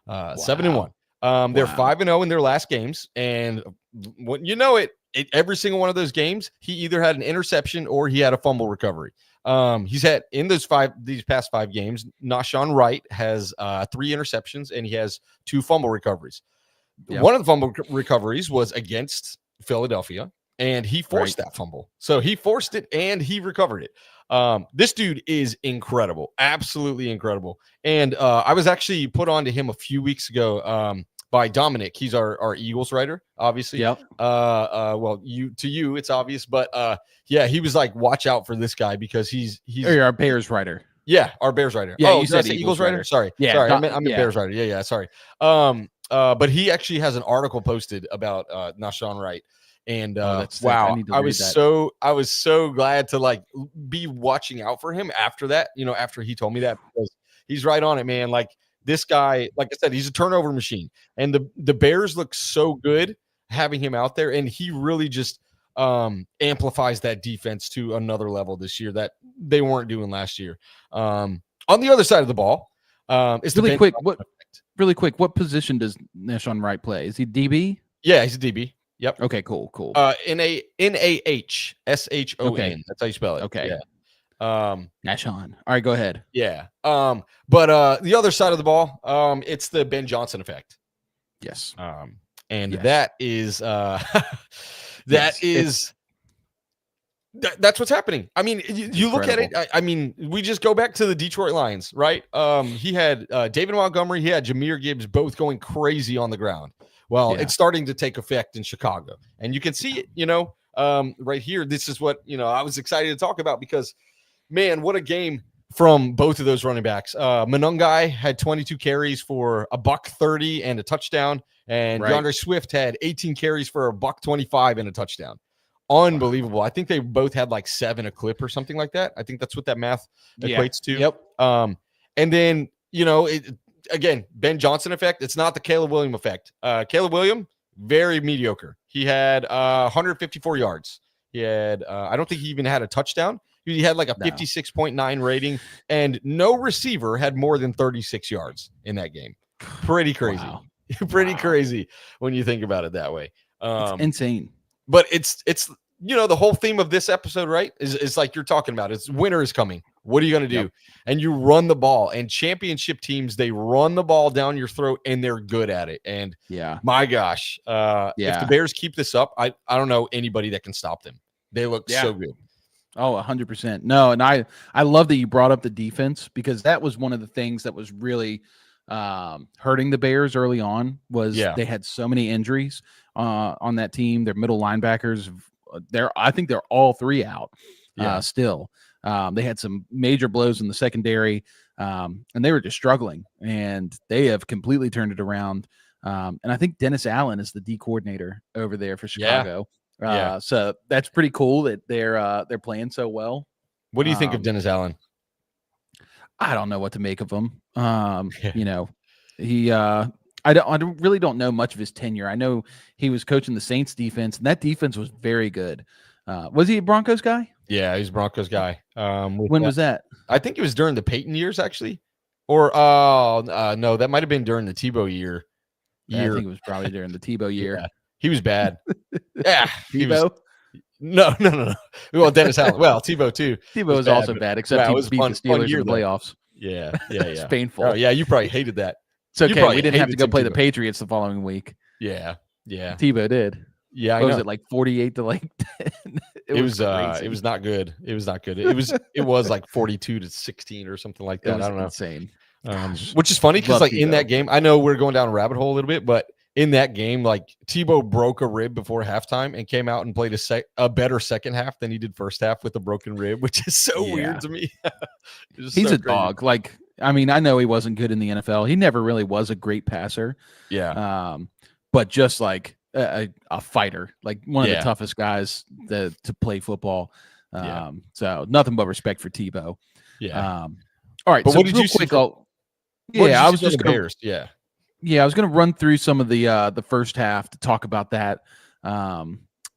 7-1. They're 5-0 in their last games, and when you know it, every single one of those games, he either had an interception or he had a fumble recovery. He's had in these past 5 games, Nashawn Wright has 3 interceptions and he has 2 fumble recoveries. Yep. One of the fumble recoveries was against Philadelphia, and he forced that fumble. So he forced it and he recovered it. This dude is incredible, absolutely incredible. And I was actually put on to him a few weeks ago by Dominic. He's our Eagles writer, obviously. Yep. Well, to you, it's obvious, but yeah, he was like, watch out for this guy because he's our Bears writer. Yeah, our Bears writer. Yeah, you said Eagles writer. Sorry. Yeah, sorry. I meant Bears writer. Yeah, sorry. But he actually has an article posted about Nashawn Wright. And wow, I was so glad to like be watching out for him after that, after he told me that, because he's right on it, man. Like this guy, like I said, he's a turnover machine, and the Bears look so good having him out there, and he really just amplifies that defense to another level this year that they weren't doing last year. On the other side of the ball, it's really quick. What position does Nashawn Wright play? Is he DB? Yeah, he's a DB. Yep. Okay, cool. N-A-H S-H-O-N. Okay. That's how you spell it. Okay. Yeah. Nashawn. All right, go ahead. Yeah. But the other side of the ball, it's the Ben Johnson effect. Yes. That is that's what's happening. I mean, you look at it. I mean, we just go back to the Detroit Lions, right? He had David Montgomery, he had Jahmyr Gibbs, both going crazy on the ground. Well, it's starting to take effect in Chicago, and you can see it, right here. This is what, I was excited to talk about because, man, what a game from both of those running backs. Monungai had 22 carries for $130 and a touchdown, and DeAndre Swift had 18 carries for $125 and a touchdown. Unbelievable. I think they both had like 7 a clip or something like that. I think that's what that math equates to. Yep. And then, again, Ben Johnson effect. It's not the Caleb Williams effect. Caleb Williams, very mediocre. He had 154 yards. He had, I don't think he even had a touchdown. He had like a 56.9 rating, and no receiver had more than 36 yards in that game. Pretty crazy. Wow. Pretty crazy when you think about it that way. It's insane. But it's the whole theme of this episode, right, is like you're talking about. It's winter is coming. What are you going to do? Yep. And you run the ball. And championship teams, they run the ball down your throat, and they're good at it. And my gosh, if the Bears keep this up, I don't know anybody that can stop them. They look so good. Oh, 100%. No, and I love that you brought up the defense, because that was one of the things that was really hurting the Bears early on. Was they had so many injuries on that team. Their middle linebackers, I think they're all 3 out still. They had some major blows in the secondary, and they were just struggling, and they have completely turned it around. And I think Dennis Allen is the D coordinator over there for Chicago. So that's pretty cool that they're playing so well. What do you think of Dennis Allen? I don't know what to make of him. He I really don't know much of his tenure. I know he was coaching the Saints defense, and that defense was very good. Was he a Broncos guy? Yeah, he's a Broncos guy. When was that? I think it was during the Peyton years, actually. Or no, that might have been during the Tebow year. I think it was probably during the Tebow year. Yeah, he was bad. Yeah, Tebow. No. Well, Dennis Allen. Well, Tebow too. Tebow was also bad, except he beat the Steelers in the playoffs. Yeah. It's painful. Oh, yeah, you probably hated that. It's okay. We didn't have to go play the Patriots the following week. Yeah. Tebow did. Yeah, what was it, like 48 to like 10? It was not good. It was not good. It was like 42 to 16 or something like that. I don't know. Insane. Which is funny because like in that game, I know we're going down a rabbit hole a little bit, but in that game, like Tebow broke a rib before halftime and came out and played a better second half than he did first half with a broken rib, which is so weird to me. He's a dog. Like, I mean, I know he wasn't good in the NFL. He never really was a great passer. Yeah. But just like a fighter, like one of the toughest guys to play football. So nothing but respect for Tebow. Yeah. All right. But So what did you quick, see? I was just Bears. Yeah. Yeah, I was going to run through some of the first half to talk about that.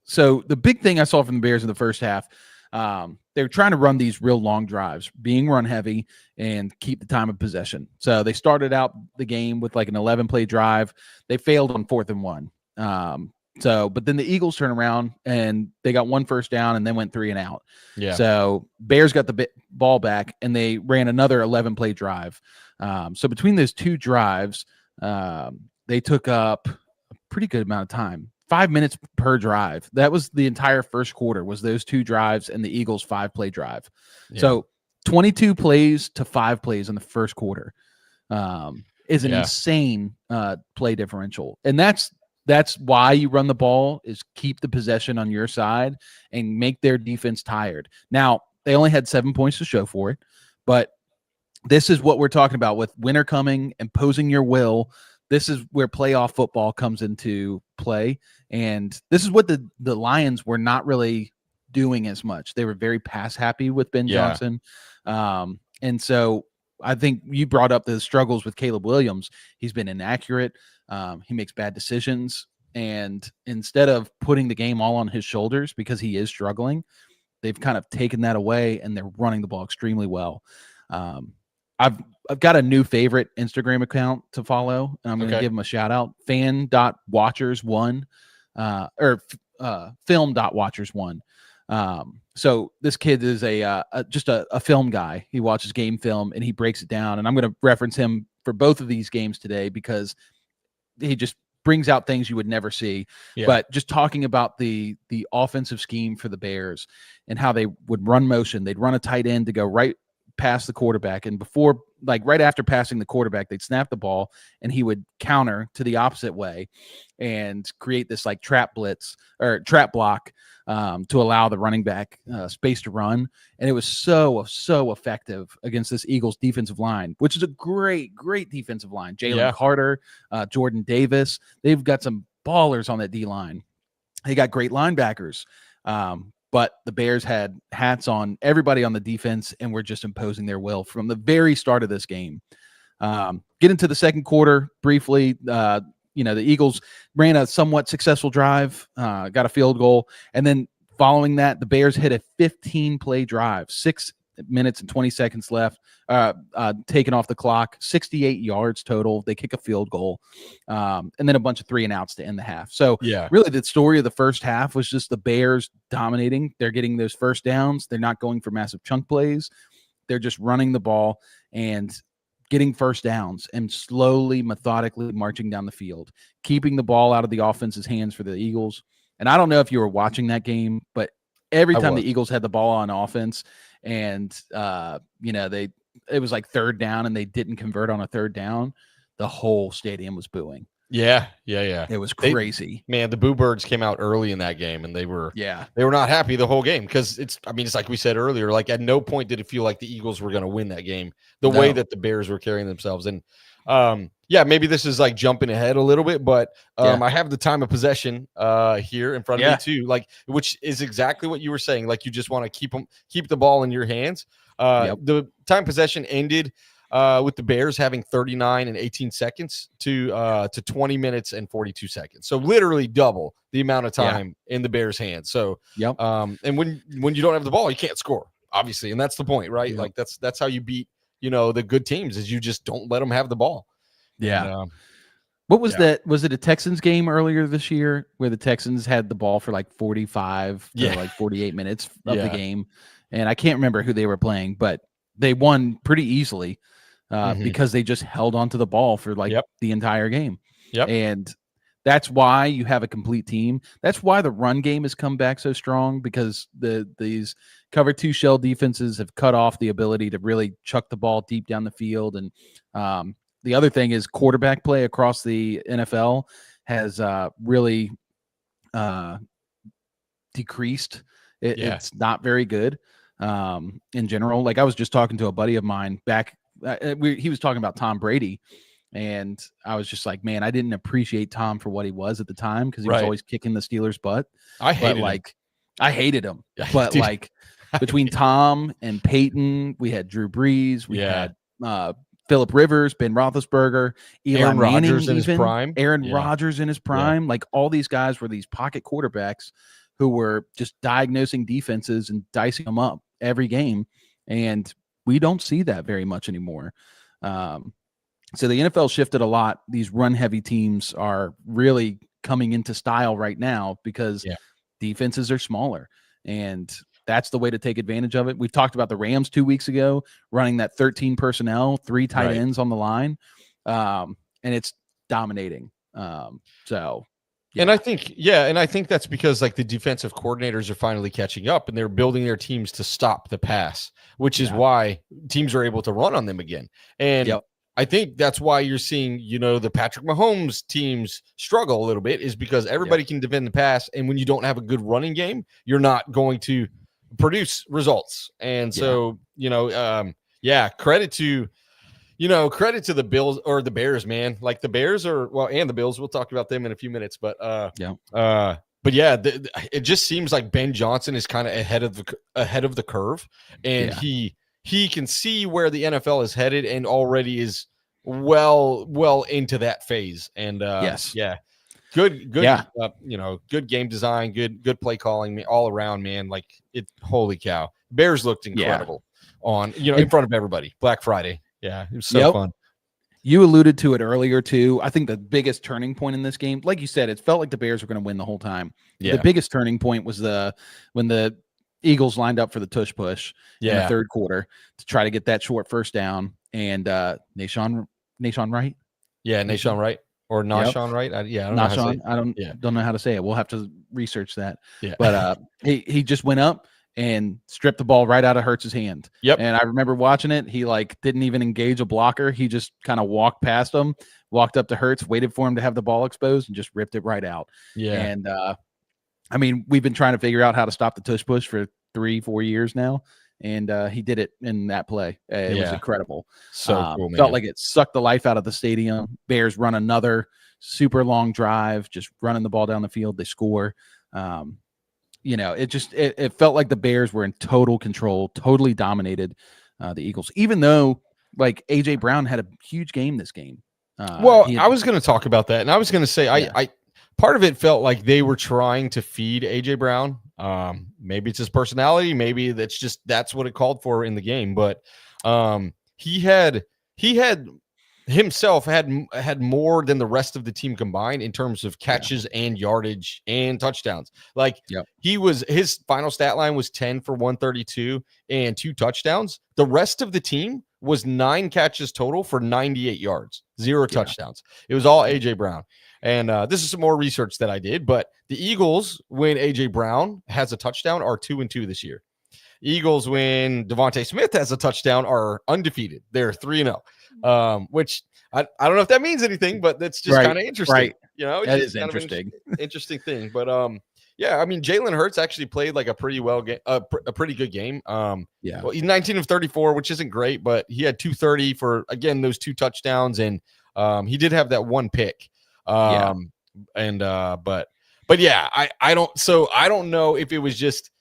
So the big thing I saw from the Bears in the first half, they were trying to run these real long drives, being run heavy and keep the time of possession. So they started out the game with like an 11-play drive. They failed on 4th and 1. But then the Eagles turned around and they got 1 first down and then went 3 and out. Yeah. So Bears got the ball back and they ran another 11-play drive. So between those 2 drives, they took up a pretty good amount of time, 5 minutes per drive. That was the entire first quarter, was those 2 drives and the Eagles 5-play drive. Yeah. So 22 plays to 5 plays in the first quarter is an insane play differential. And that's why you run the ball, is keep the possession on your side and make their defense tired. Now, they only had 7 points to show for it, but this is what we're talking about with winter coming, imposing your will. This is where playoff football comes into play. And this is what the Lions were not really doing as much. They were very pass happy with Ben Johnson. And so I think you brought up the struggles with Caleb Williams. He's been inaccurate. He makes bad decisions. And instead of putting the game all on his shoulders because he is struggling, they've kind of taken that away and they're running the ball extremely well. I've got a new favorite Instagram account to follow, and I'm going to give them a shout out. Fan.watchers1 or film.watchers1. So this kid is just a film guy. He watches game film and he breaks it down. And I'm going to reference him for both of these games today because he just brings out things you would never see. But just talking about the offensive scheme for the Bears and how they would run motion, they'd run a tight end to go right past the quarterback, and before, like right after passing the quarterback, they'd snap the ball and he would counter to the opposite way and create this like trap blitz or trap block to allow the running back space to run. And it was so effective against this Eagles defensive line, which is a great defensive line. Jalen Carter, Jordan Davis, they've got some ballers on that D line. They got great linebackers. But the Bears had hats on everybody on the defense and were just imposing their will from the very start of this game. Get into the second quarter briefly. The Eagles ran a somewhat successful drive, got a field goal. And then following that, the Bears hit a 15-play drive, 6 minutes and 20 seconds left, taken off the clock, 68 yards total. They kick a field goal, and then a bunch of 3 and outs to end the half. So really the story of the first half was just the Bears dominating. They're getting those first downs. They're not going for massive chunk plays. They're just running the ball and getting first downs and slowly, methodically marching down the field, keeping the ball out of the offense's hands for the Eagles. And I don't know if you were watching that game, but every time the Eagles had the ball on offense and, it was like 3rd down and they didn't convert on a 3rd down, the whole stadium was booing. Yeah. It was crazy. The Boo Birds came out early in that game and they were not happy the whole game because it's like we said earlier, like at no point did it feel like the Eagles were going to win that game the way that the Bears were carrying themselves. And maybe this is like jumping ahead a little bit, but I have the time of possession here in front of me too, like, which is exactly what you were saying. Like you just want to keep the ball in your hands. The time possession ended with the Bears having 39 and 18 seconds to 20 minutes and 42 seconds. So literally double the amount of time in the Bears' hands. So, and when you don't have the ball, you can't score, obviously. And that's the point, right? Like that's how you beat, the good teams, is you just don't let them have the ball. Yeah. And, what was that? Was it a Texans game earlier this year where the Texans had the ball for like 45 to like 48 minutes of the game? And I can't remember who they were playing, but they won pretty easily because they just held onto the ball for like the entire game. And that's why you have a complete team. That's why the run game has come back so strong, because these cover 2 shell defenses have cut off the ability to really chuck the ball deep down the field. And the other thing is quarterback play across the NFL has really decreased. It's not very good in general. Like I was just talking to a buddy of mine back. He was talking about Tom Brady, and I was just like, man, I didn't appreciate Tom for what he was at the time because he was always kicking the Steelers' butt. I hated him. But dude. like between Tom and Peyton, we had Drew Brees, we had Phillip Rivers, Ben Roethlisberger, Aaron Rodgers in his prime. Aaron Rodgers in his prime. Like all these guys were these pocket quarterbacks who were just diagnosing defenses and dicing them up every game. And we don't see that very much anymore. So the NFL shifted a lot. These run-heavy teams are really coming into style right now because defenses are smaller. And that's the way to take advantage of it. We've talked about the Rams 2 weeks ago, running that 13 personnel, 3 tight ends on the line. And it's dominating. And I think that's because like the defensive coordinators are finally catching up and they're building their teams to stop the pass, which is why teams are able to run on them again. And I think that's why you're seeing, the Patrick Mahomes teams struggle a little bit is because everybody can defend the pass. And when you don't have a good running game, you're not going to produce results. And so, credit to the Bills or the Bears, man. Like the Bears and the Bills, we'll talk about them in a few minutes, but it just seems like Ben Johnson is kind of ahead of the curve, and he can see where the NFL is headed and already is well into that phase. And good game design, good play calling all around, man. Like holy cow. Bears looked incredible on, in front of everybody. Black Friday. Yeah, it was so fun. You alluded to it earlier too. I think the biggest turning point in this game, like you said, it felt like the Bears were going to win the whole time. Yeah. The biggest turning point was when the Eagles lined up for the tush push in the third quarter to try to get that short first down. And Nahshon Wright? Yeah, Nahshon Wright or Nahshon Wright? I don't know how to say it. We'll have to research that. Yeah. But he just went up and stripped the ball right out of Hurts's hand. Yep. And I remember watching it. He didn't even engage a blocker. He just kind of walked past him, walked up to Hurts, waited for him to have the ball exposed, and just ripped it right out. Yeah. And we've been trying to figure out how to stop the tush push for 3-4 years now. And he did it in that play. It was incredible. So cool, man. Felt like it sucked the life out of the stadium. Bears run another super long drive, just running the ball down the field. They score. It felt like the Bears were in total control, totally dominated the Eagles, even though like AJ Brown had a huge game this game. I was going to talk about that, and I was going to say I part of it felt like they were trying to feed AJ Brown. Maybe it's his personality, maybe that's what it called for in the game, but he had himself had more than the rest of the team combined in terms of catches and yardage and touchdowns. Like his final stat line was 10 for 132 and 2 touchdowns. The rest of the team was 9 catches total for 98 yards, 0 touchdowns. It was all AJ Brown. And this is some more research that I did, but the Eagles, when AJ Brown has a touchdown, are 2-2 this year. Eagles, when Devontae Smith has a touchdown, are undefeated. They're 3-0. Which I don't know if that means anything, but that's just kind of interesting. Right. That is interesting. Interesting thing. But Jalen Hurts actually played like a pretty good game. He's 19 of 34, which isn't great, but he had 230 for again those 2 touchdowns, and he did have that 1 pick. I don't know if it was just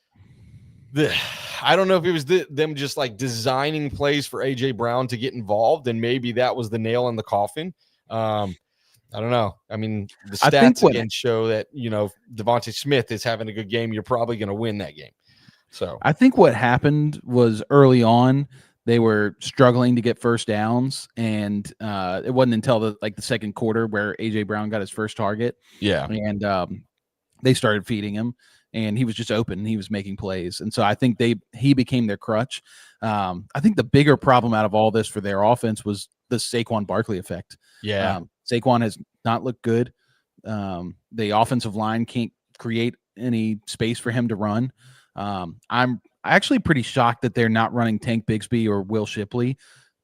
them just like designing plays for AJ Brown to get involved, and maybe that was the nail in the coffin. I don't know. I mean, the stats again show that Devontae Smith is having a good game. You're probably going to win that game. So I think what happened was early on they were struggling to get first downs, and it wasn't until the second quarter where AJ Brown got his first target. Yeah, and they started feeding him. And he was just open and he was making plays. And so I think he became their crutch. I think the bigger problem out of all this for their offense was the Saquon Barkley effect. Yeah. Saquon has not looked good. The offensive line can't create any space for him to run. I'm actually pretty shocked that they're not running Tank Bigsby or Will Shipley.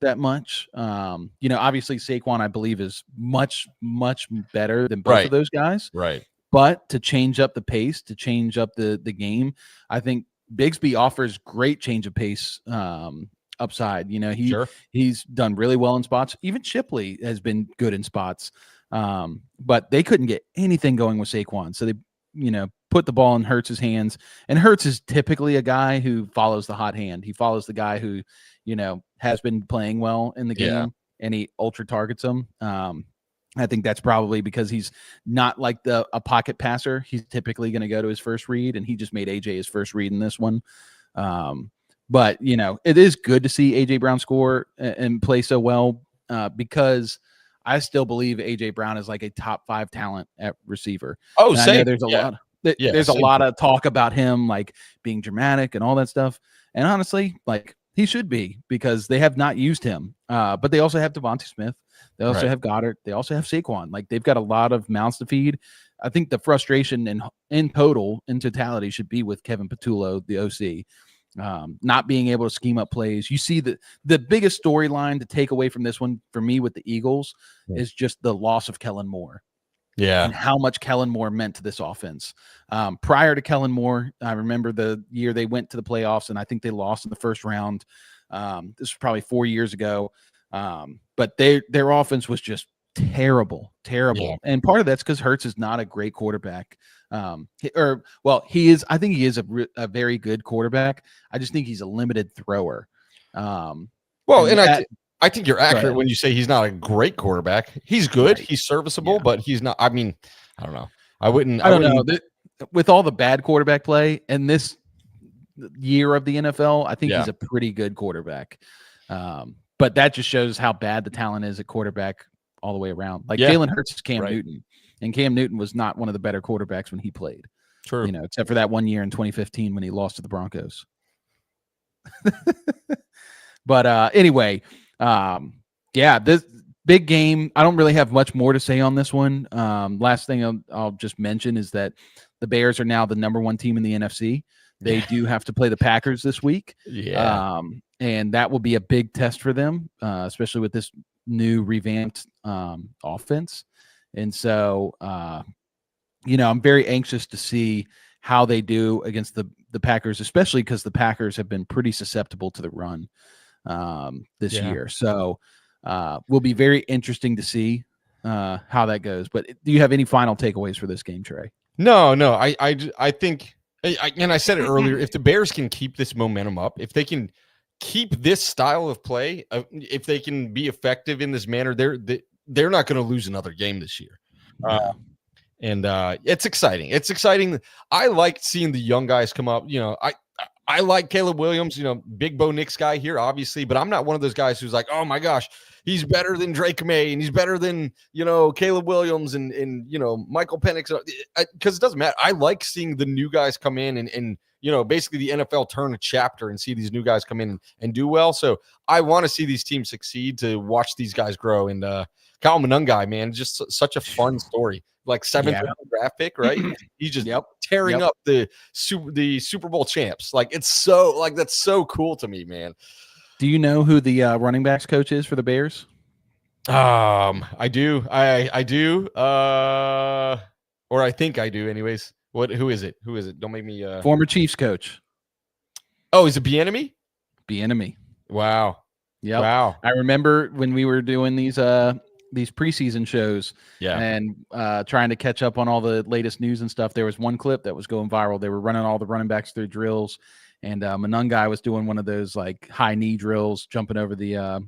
that much. Obviously Saquon, I believe, is much, much better than both of those guys. Right. But to change up the pace, to change up the game, I think Bigsby offers great change of pace upside. He's done really well in spots. Even Shipley has been good in spots. But they couldn't get anything going with Saquon. So they, put the ball in Hurts's hands. And Hurts is typically a guy who follows the hot hand. He follows the guy who, has been playing well in the game, and he ultra targets him. I think that's probably because he's not like a pocket passer. He's typically going to go to his first read, and he just made AJ his first read in this one. But it is good to see AJ Brown score and play so well because I still believe AJ Brown is like a top 5 talent at receiver. Oh, I know there's a lot. There's a lot of talk about him like being dramatic and all that stuff. And honestly, like he should be, because they have not used him. But they also have Devontae Smith. They also have Goddard. They also have Saquon. Like they've got a lot of mouths to feed. I think the frustration in totality should be with Kevin Patullo, the OC, not being able to scheme up plays. You see the biggest storyline to take away from this one for me with the Eagles is just the loss of Kellen Moore. Yeah. And how much Kellen Moore meant to this offense. Prior to Kellen Moore, I remember the year they went to the playoffs, and I think they lost in the first round. This was probably 4 years ago. But their offense was just terrible. Yeah. And part of that's because Hurts is not a great quarterback. He is. I think he is a very good quarterback. I just think he's a limited thrower. I think you're accurate when you say he's not a great quarterback. He's good. Right. He's serviceable, but he's not. I mean, I don't know. I don't know. With all the bad quarterback play in this year of the NFL, I think he's a pretty good quarterback. But that just shows how bad the talent is at quarterback all the way around. Like Jalen Hurts is Cam Newton, and Cam Newton was not one of the better quarterbacks when he played. True. Except for that one year in 2015 when he lost to the Broncos. But anyway, this big game. I don't really have much more to say on this one. Last thing I'll just mention is that the Bears are now the number 1 team in the NFC. They do have to play the Packers this week. Yeah. And that will be a big test for them, especially with this new revamped offense. And so, I'm very anxious to see how they do against the Packers, especially because the Packers have been pretty susceptible to the run this year. So will be very interesting to see how that goes. But do you have any final takeaways for this game, Trey? No. I think, and I said it earlier, if the Bears can keep this momentum up, if they can keep this style of play, if they can be effective in this manner, they're not going to lose another game this year. And it's exciting. It's exciting. I like seeing the young guys come up. I like Caleb Williams, Big Bo Nix guy here, obviously, but I'm not one of those guys who's like, oh my gosh, he's better than Drake May and he's better than, Caleb Williams and Michael Penix, because it doesn't matter. I like seeing the new guys come in and basically the NFL turn a chapter and see these new guys come in and do well. So I want to see these teams succeed, to watch these guys grow. And Kyle Monangai, man, just such a fun story. Like 7th round draft pick, right? He's just tearing up the Super Bowl champs. Like that's so cool to me, man. Do you know who the running backs coach is for the Bears? I do. I do. Or I think I do. Anyways, who is it? Don't make me. Former Chiefs coach. Oh, is it Bieniemy? Bieniemy. Wow. Yeah. Wow. I remember when we were doing these preseason shows and trying to catch up on all the latest news and stuff. There was one clip that was going viral. They were running all the running backs through drills, and Monangai was doing one of those like high knee drills, jumping over the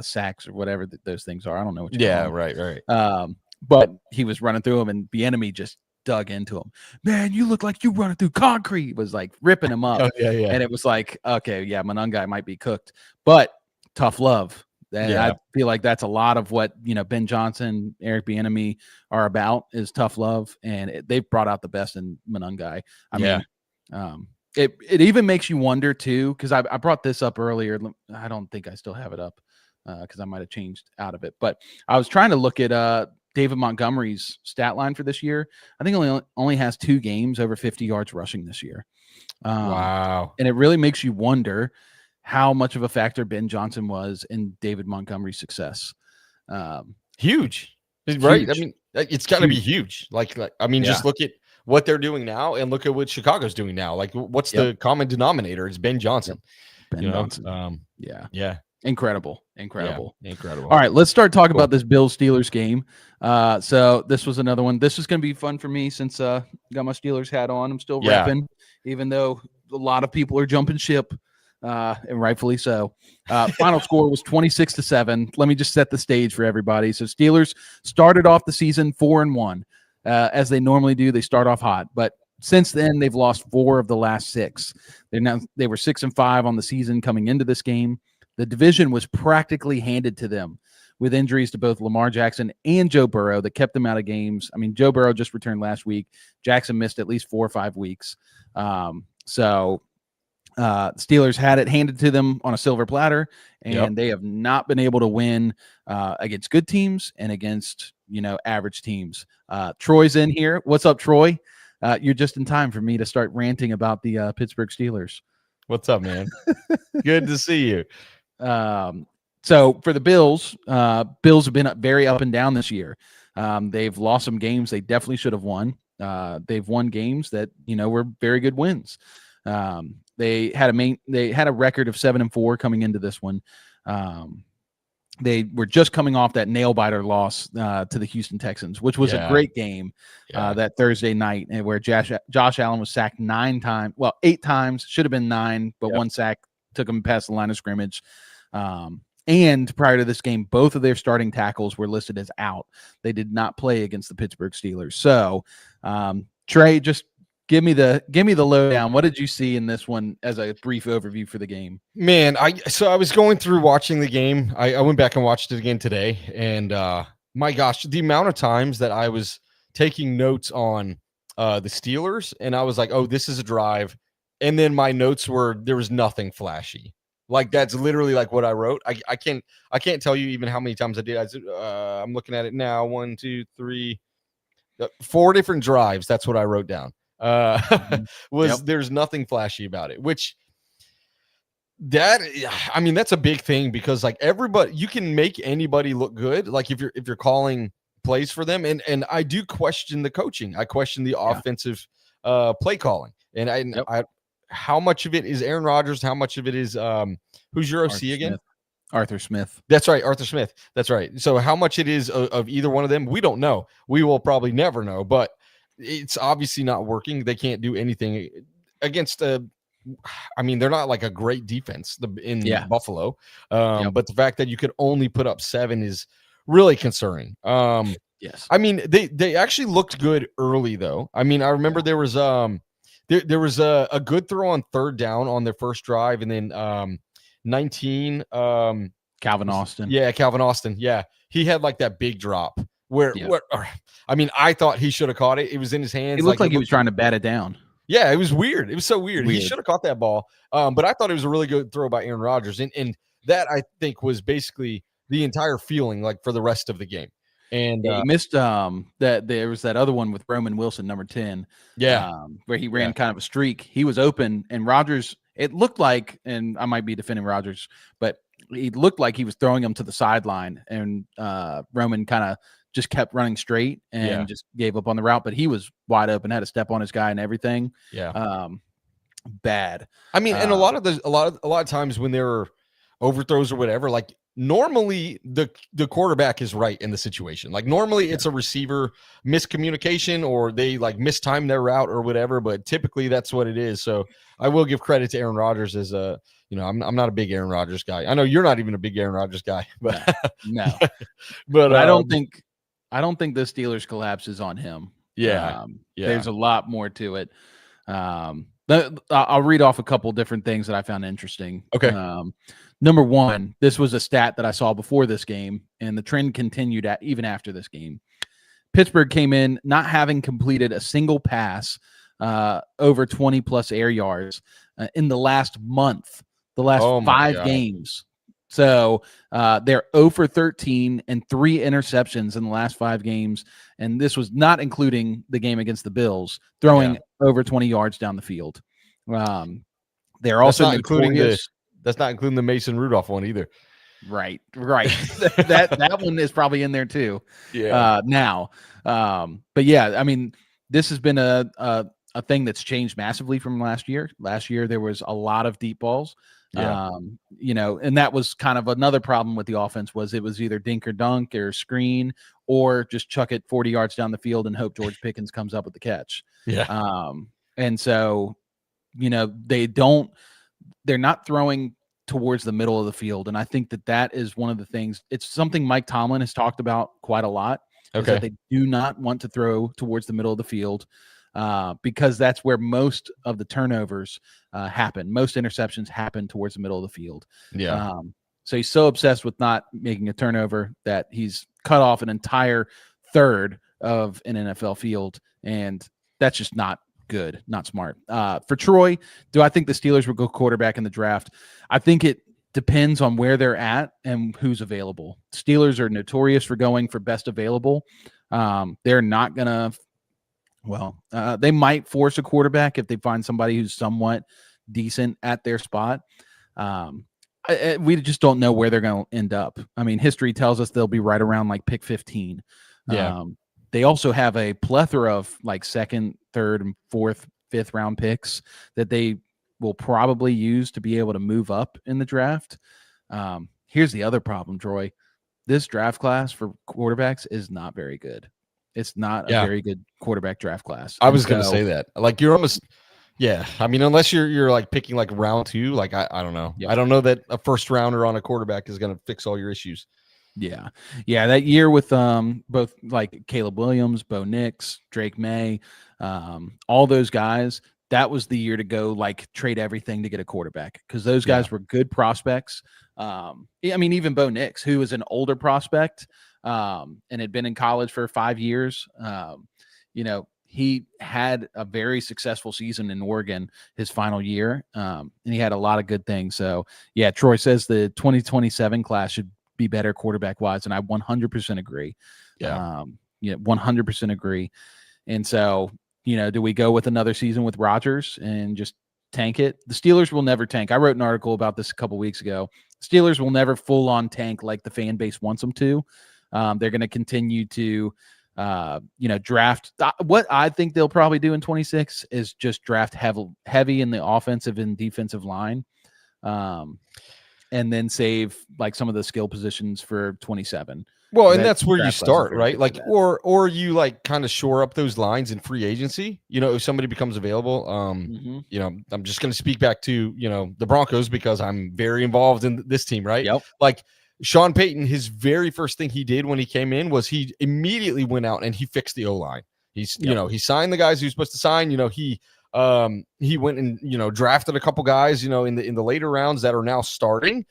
sacks or whatever those things are. I don't know what you call them. Right. But he was running through them, and Bieniemy just dug into him. Man, you look like you running through concrete. It was like ripping him up. And it was like, okay, Monangai might be cooked, but tough love. And I feel like that's a lot of what, Ben Johnson, Eric Bieniemy are about, is tough love. And they've brought out the best in Monangai. I mean, it even makes you wonder too, because I brought this up earlier. I don't think I still have it up because I might have changed out of it. But I was trying to look at David Montgomery's stat line for this year. I think only has 2 games over 50 yards rushing this year. Wow. And it really makes you wonder how much of a factor Ben Johnson was in David Montgomery's success. Huge, right? Huge. I mean, it's got to be huge. Like I mean, just look at what they're doing now and look at what Chicago's doing now. Like, what's the common denominator? It's Ben Johnson. Ben Johnson. Yeah. Incredible. Yeah, incredible. All right, let's start talking about this Bills Steelers game. So this was another one. This is going to be fun for me since got my Steelers hat on. I'm still repping, even though a lot of people are jumping ship, and rightfully so. Final score was 26-7. Let me just set the stage for everybody. So Steelers started off the season 4-1, as they normally do. They start off hot, but since then they've lost 4 of the last 6. They were 6-5 on the season coming into this game. The division was practically handed to them with injuries to both Lamar Jackson and Joe Burrow that kept them out of games. I mean, Joe Burrow just returned last week. Jackson missed at least 4 or 5 weeks. So Steelers had it handed to them on a silver platter, and they have not been able to win against good teams and against, average teams. Troy's in here. What's up, Troy? You're just in time for me to start ranting about the Pittsburgh Steelers. What's up, man? Good to see you. So for the Bills, Bills have been very up and down this year. They've lost some games they definitely should have won. They've won games that were very good wins. They had a record of 7-4 coming into this one. They were just coming off that nail biter loss to the Houston Texans, which was a great game that Thursday night, where Josh Allen was sacked 9 times. Well, 8 times, should have been 9, but 1 sack took him past the line of scrimmage. And prior to this game, both of their starting tackles were listed as out. They did not play against the Pittsburgh Steelers. So, Trey, just give me the lowdown. What did you see in this one as a brief overview for the game? Man, I was going through watching the game. I went back and watched it again today, and my gosh, the amount of times that I was taking notes on the Steelers, and I was like, oh, this is a drive. And then my notes were, there was nothing flashy. Like, that's literally like what I wrote. I can't tell you even how many times I did. I'm looking at it now. 1, 2, 3, 4 different drives. That's what I wrote down. There's nothing flashy about it, which that's a big thing, because like everybody, you can make anybody look good. Like if you're calling plays for them. And I do question the coaching. I question the offensive play calling. And I how much of it is Aaron Rodgers? How much of it is who's your OC again? Arthur Smith. That's right. Arthur Smith. That's right. So how much it is of either one of them, we don't know. We will probably never know, but it's obviously not working. They can't do anything against they're not like a great defense in Buffalo. But the fact that you could only put up 7 is really concerning. Yes. I mean, they actually looked good early though. I mean, I remember there was there was a good throw on 3rd down on their first drive, and then 19 Calvin Austin. Yeah, Calvin Austin. Yeah. He had like that big drop where I thought he should have caught it. It was in his hands. It looked like he was trying to bat it down. Yeah, it was weird. It was so weird. He should have caught that ball. But I thought it was a really good throw by Aaron Rodgers. And that, I think, was basically the entire feeling like for the rest of the game. And he missed that there was that other one with Roman Wilson, number 10. Where he ran kind of a streak. He was open, and Rodgers, it looked like, and I might be defending Rodgers, but he looked like he was throwing him to the sideline, and Roman kind of just kept running straight and just gave up on the route, but he was wide open, had to step on his guy and everything. Bad. I mean, and a lot of times when there are overthrows or whatever, like normally the quarterback is right in the situation. Like normally it's a receiver miscommunication, or they like mistime their route or whatever, but typically that's what it is. So I will give credit to Aaron Rodgers as I'm not a big Aaron Rodgers guy. I know you're not even a big Aaron Rodgers guy, but no. But I don't think the Steelers collapse is on him. There's a lot more to it. I'll read off a couple different things that I found interesting. Okay. Number 1, this was a stat that I saw before this game, and the trend continued even after this game. Pittsburgh came in not having completed a single pass over 20-plus air yards in the last month, the last 5 games. So they're 0 for 13 and 3 interceptions in the last 5 games. And this was not including the game against the Bills, throwing over 20 yards down the field. They're also not including That's not including the Mason Rudolph one either. Right. that one is probably in there too. Yeah. Now, but yeah, I mean, this has been a thing that's changed massively from last year. Last year there was a lot of deep balls. Yeah. And that was kind of another problem with the offense was it was either dink or dunk or screen or just chuck it 40 yards down the field and hope George Pickens comes up with the catch. Yeah. And so, they're not throwing towards the middle of the field. And I think that is one of the things. It's something Mike Tomlin has talked about quite a lot. Is that they do not want to throw towards the middle of the field because that's where most of the turnovers happen. Most interceptions happen towards the middle of the field. Yeah. So he's so obsessed with not making a turnover that he's cut off an entire third of an NFL field. And that's just not good, not smart. For Troy, do I think the Steelers will go quarterback in the draft? I think it depends on where they're at and who's available. Steelers are notorious for going for best available. They're not going to, they might force a quarterback if they find somebody who's somewhat decent at their spot. We just don't know where they're going to end up. I mean, history tells us they'll be right around like pick 15. Yeah. They also have a plethora of like second, third, and fourth, fifth round picks that they will probably use to be able to move up in the draft. Here's the other problem, Troy. This draft class for quarterbacks is not very good. It's not a very good quarterback draft class. I was going to say that. Like you're almost, I mean, unless you're like picking like round 2, like I don't know. I don't know that a first rounder on a quarterback is going to fix all your issues. Yeah. That year with both like Caleb Williams, Bo Nix, Drake May, all those guys, that was the year to go like trade everything to get a quarterback because those guys were good prospects. I mean, even Bo Nix, who was an older prospect and had been in college for 5 years, he had a very successful season in Oregon his final year, and he had a lot of good things. So, Troy says the 2027 class should be better quarterback wise, and I 100% agree. 100% agree. And so, do we go with another season with Rodgers and just tank it? The Steelers will never tank. I wrote an article about this a couple weeks ago. Steelers will never full on tank like the fan base wants them to. They're going to continue to, draft. What I think they'll probably do in 26 is just draft heavy in the offensive and defensive line. And then save like some of the skill positions for 27. Well, and that's where you start, right? Like, or you like kind of shore up those lines in free agency. If somebody becomes available, I'm just going to speak back to, the Broncos because I'm very involved in this team, right? Yep. Like Sean Payton, his very first thing he did when he came in was he immediately went out and he fixed the O-line. He signed the guys he was supposed to sign. He went and drafted a couple guys in the later rounds that are now starting,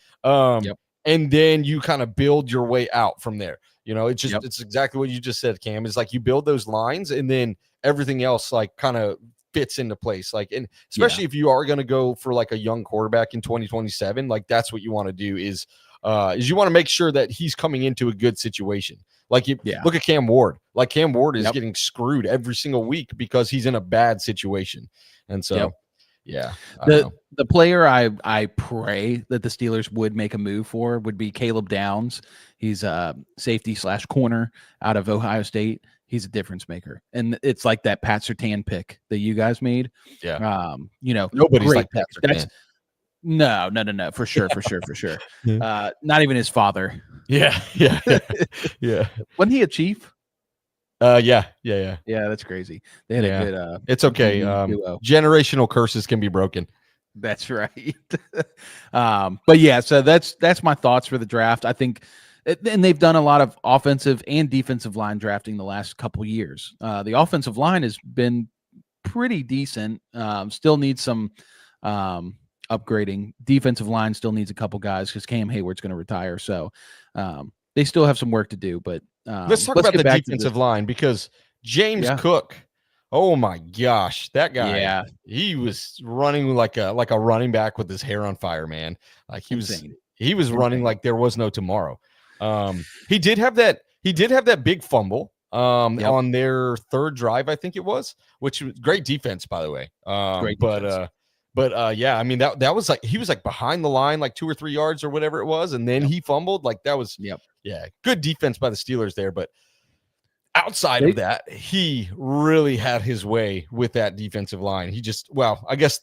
and then you kind of build your way out from there. It's exactly what you just said, Cam. Is like you build those lines and then everything else like kind of fits into place. Like, and especially if you are going to go for like a young quarterback in 2027, like that's what you want to do is you want to make sure that he's coming into a good situation. Like look at Cam Ward. Like Cam Ward is getting screwed every single week because he's in a bad situation. And so, the player I pray that the Steelers would make a move for would be Caleb Downs. He's a safety / corner out of Ohio State. He's a difference maker. And it's like that Pat Surtain pick that you guys made. Yeah. Nobody's like Pat Surtain. No, for sure. Not even his father. Yeah. Wasn't he a chief? Yeah. That's crazy. They had a good. It's okay. Generational curses can be broken. That's right. So that's my thoughts for the draft. I think, and they've done a lot of offensive and defensive line drafting the last couple years. The offensive line has been pretty decent. Still needs some upgrading. Defensive line still needs a couple guys because Cam Hayward's going to retire. So they still have some work to do. But let's talk about the defensive line because James Cook. Oh my gosh, that guy! Yeah, he was running like a running back with his hair on fire, man. Like he was running like there was no tomorrow. He did have that big fumble on their third drive, I think it was, which was great defense, by the way. But yeah, I mean that was like he was like behind the line like 2 or 3 yards or whatever it was, and then he fumbled. Like that was yeah, good defense by the Steelers there. But outside of that, he really had his way with that defensive line. He just I guess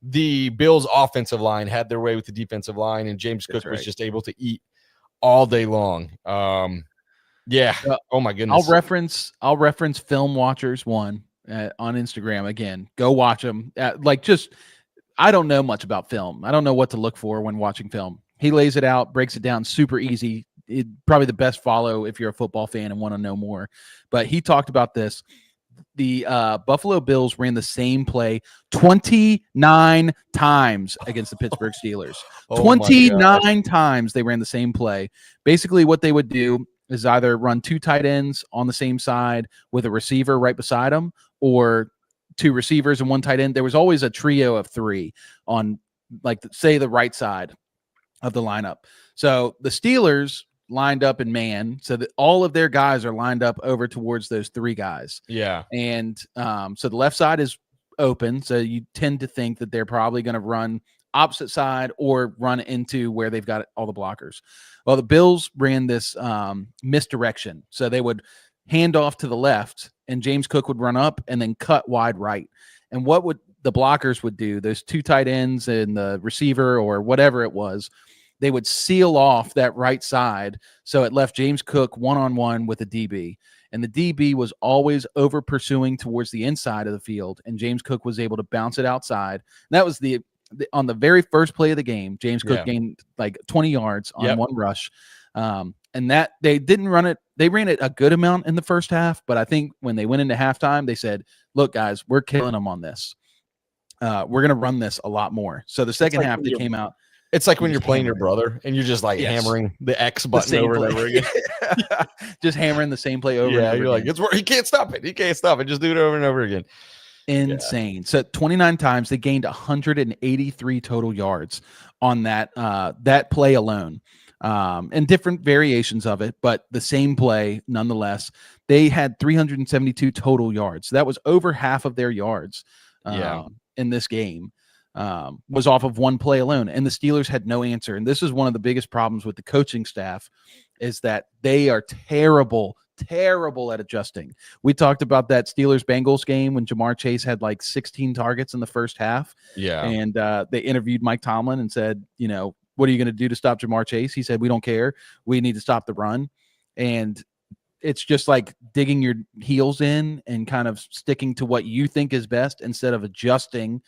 the Bills' offensive line had their way with the defensive line, and James Cook was just able to eat all day long. Yeah. Oh my goodness. I'll reference Film Watchers one on Instagram again. Go watch them. I don't know much about film. I don't know what to look for when watching film. He lays it out, breaks it down super easy. Probably the best follow if you're a football fan and want to know more. But he talked about this. The Buffalo Bills ran the same play 29 times against the Pittsburgh Steelers. 29 times they ran the same play. Basically, what they would do is either run 2 tight ends on the same side with a receiver right beside them, or 2 receivers and 1 tight end. There was always a trio of 3 on, like, say, the right side of the lineup. So the Steelers lined up in man, so that all of their guys are lined up over towards those 3 guys. Yeah. And so the left side is open, so you tend to think that they're probably going to run opposite side or run into where they've got all the blockers. Well, the Bills ran this misdirection. So they would hand off to the left, and James Cook would run up and then cut wide right. And what would the blockers would do, those 2 tight ends and the receiver or whatever it was, they would seal off that right side. So it left James Cook one-on-one with a DB. And the DB was always over pursuing towards the inside of the field, and James Cook was able to bounce it outside. And that was on the very first play of the game. James Cook gained like 20 yards on one rush. And that they didn't run it. They ran it a good amount in the first half, but I think when they went into halftime, they said, look, guys, we're killing them on this. We're going to run this a lot more. So the second half they came out. It's like when you're playing your brother and you're just like hammering the X button over and over again. Just hammering the same play over and over you're again. Like, he can't stop it. He can't stop it. Just do it over and over again. Insane. Yeah. So 29 times they gained 183 total yards on that play alone. And different variations of it, but the same play nonetheless. They had 372 total yards. So that was over half of their yards in this game. Was off of one play alone, and the Steelers had no answer. And this is one of the biggest problems with the coaching staff, is that they are terrible at adjusting. We talked about that Steelers-Bengals game when Jamar Chase had like 16 targets in the first half. Yeah. And they interviewed Mike Tomlin and said, what are you going to do to stop Jamar Chase? He said, we don't care. We need to stop the run. And it's just like digging your heels in and kind of sticking to what you think is best instead of adjusting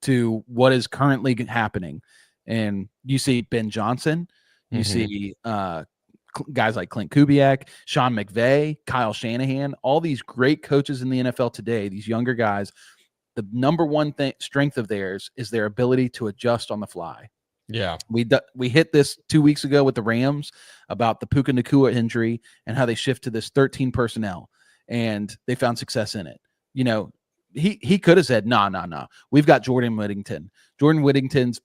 to what is currently happening. And you see Ben Johnson, you see guys like Clint Kubiak, Sean McVay, Kyle Shanahan, all these great coaches in the NFL today, these younger guys. The number one strength of theirs is their ability to adjust on the fly. Yeah. We hit this 2 weeks ago with the Rams about the Puka Nacua injury and how they shift to this 13 personnel, and they found success in it. He could have said, no. We've got Jordan Whittington. Jordan Whittington's,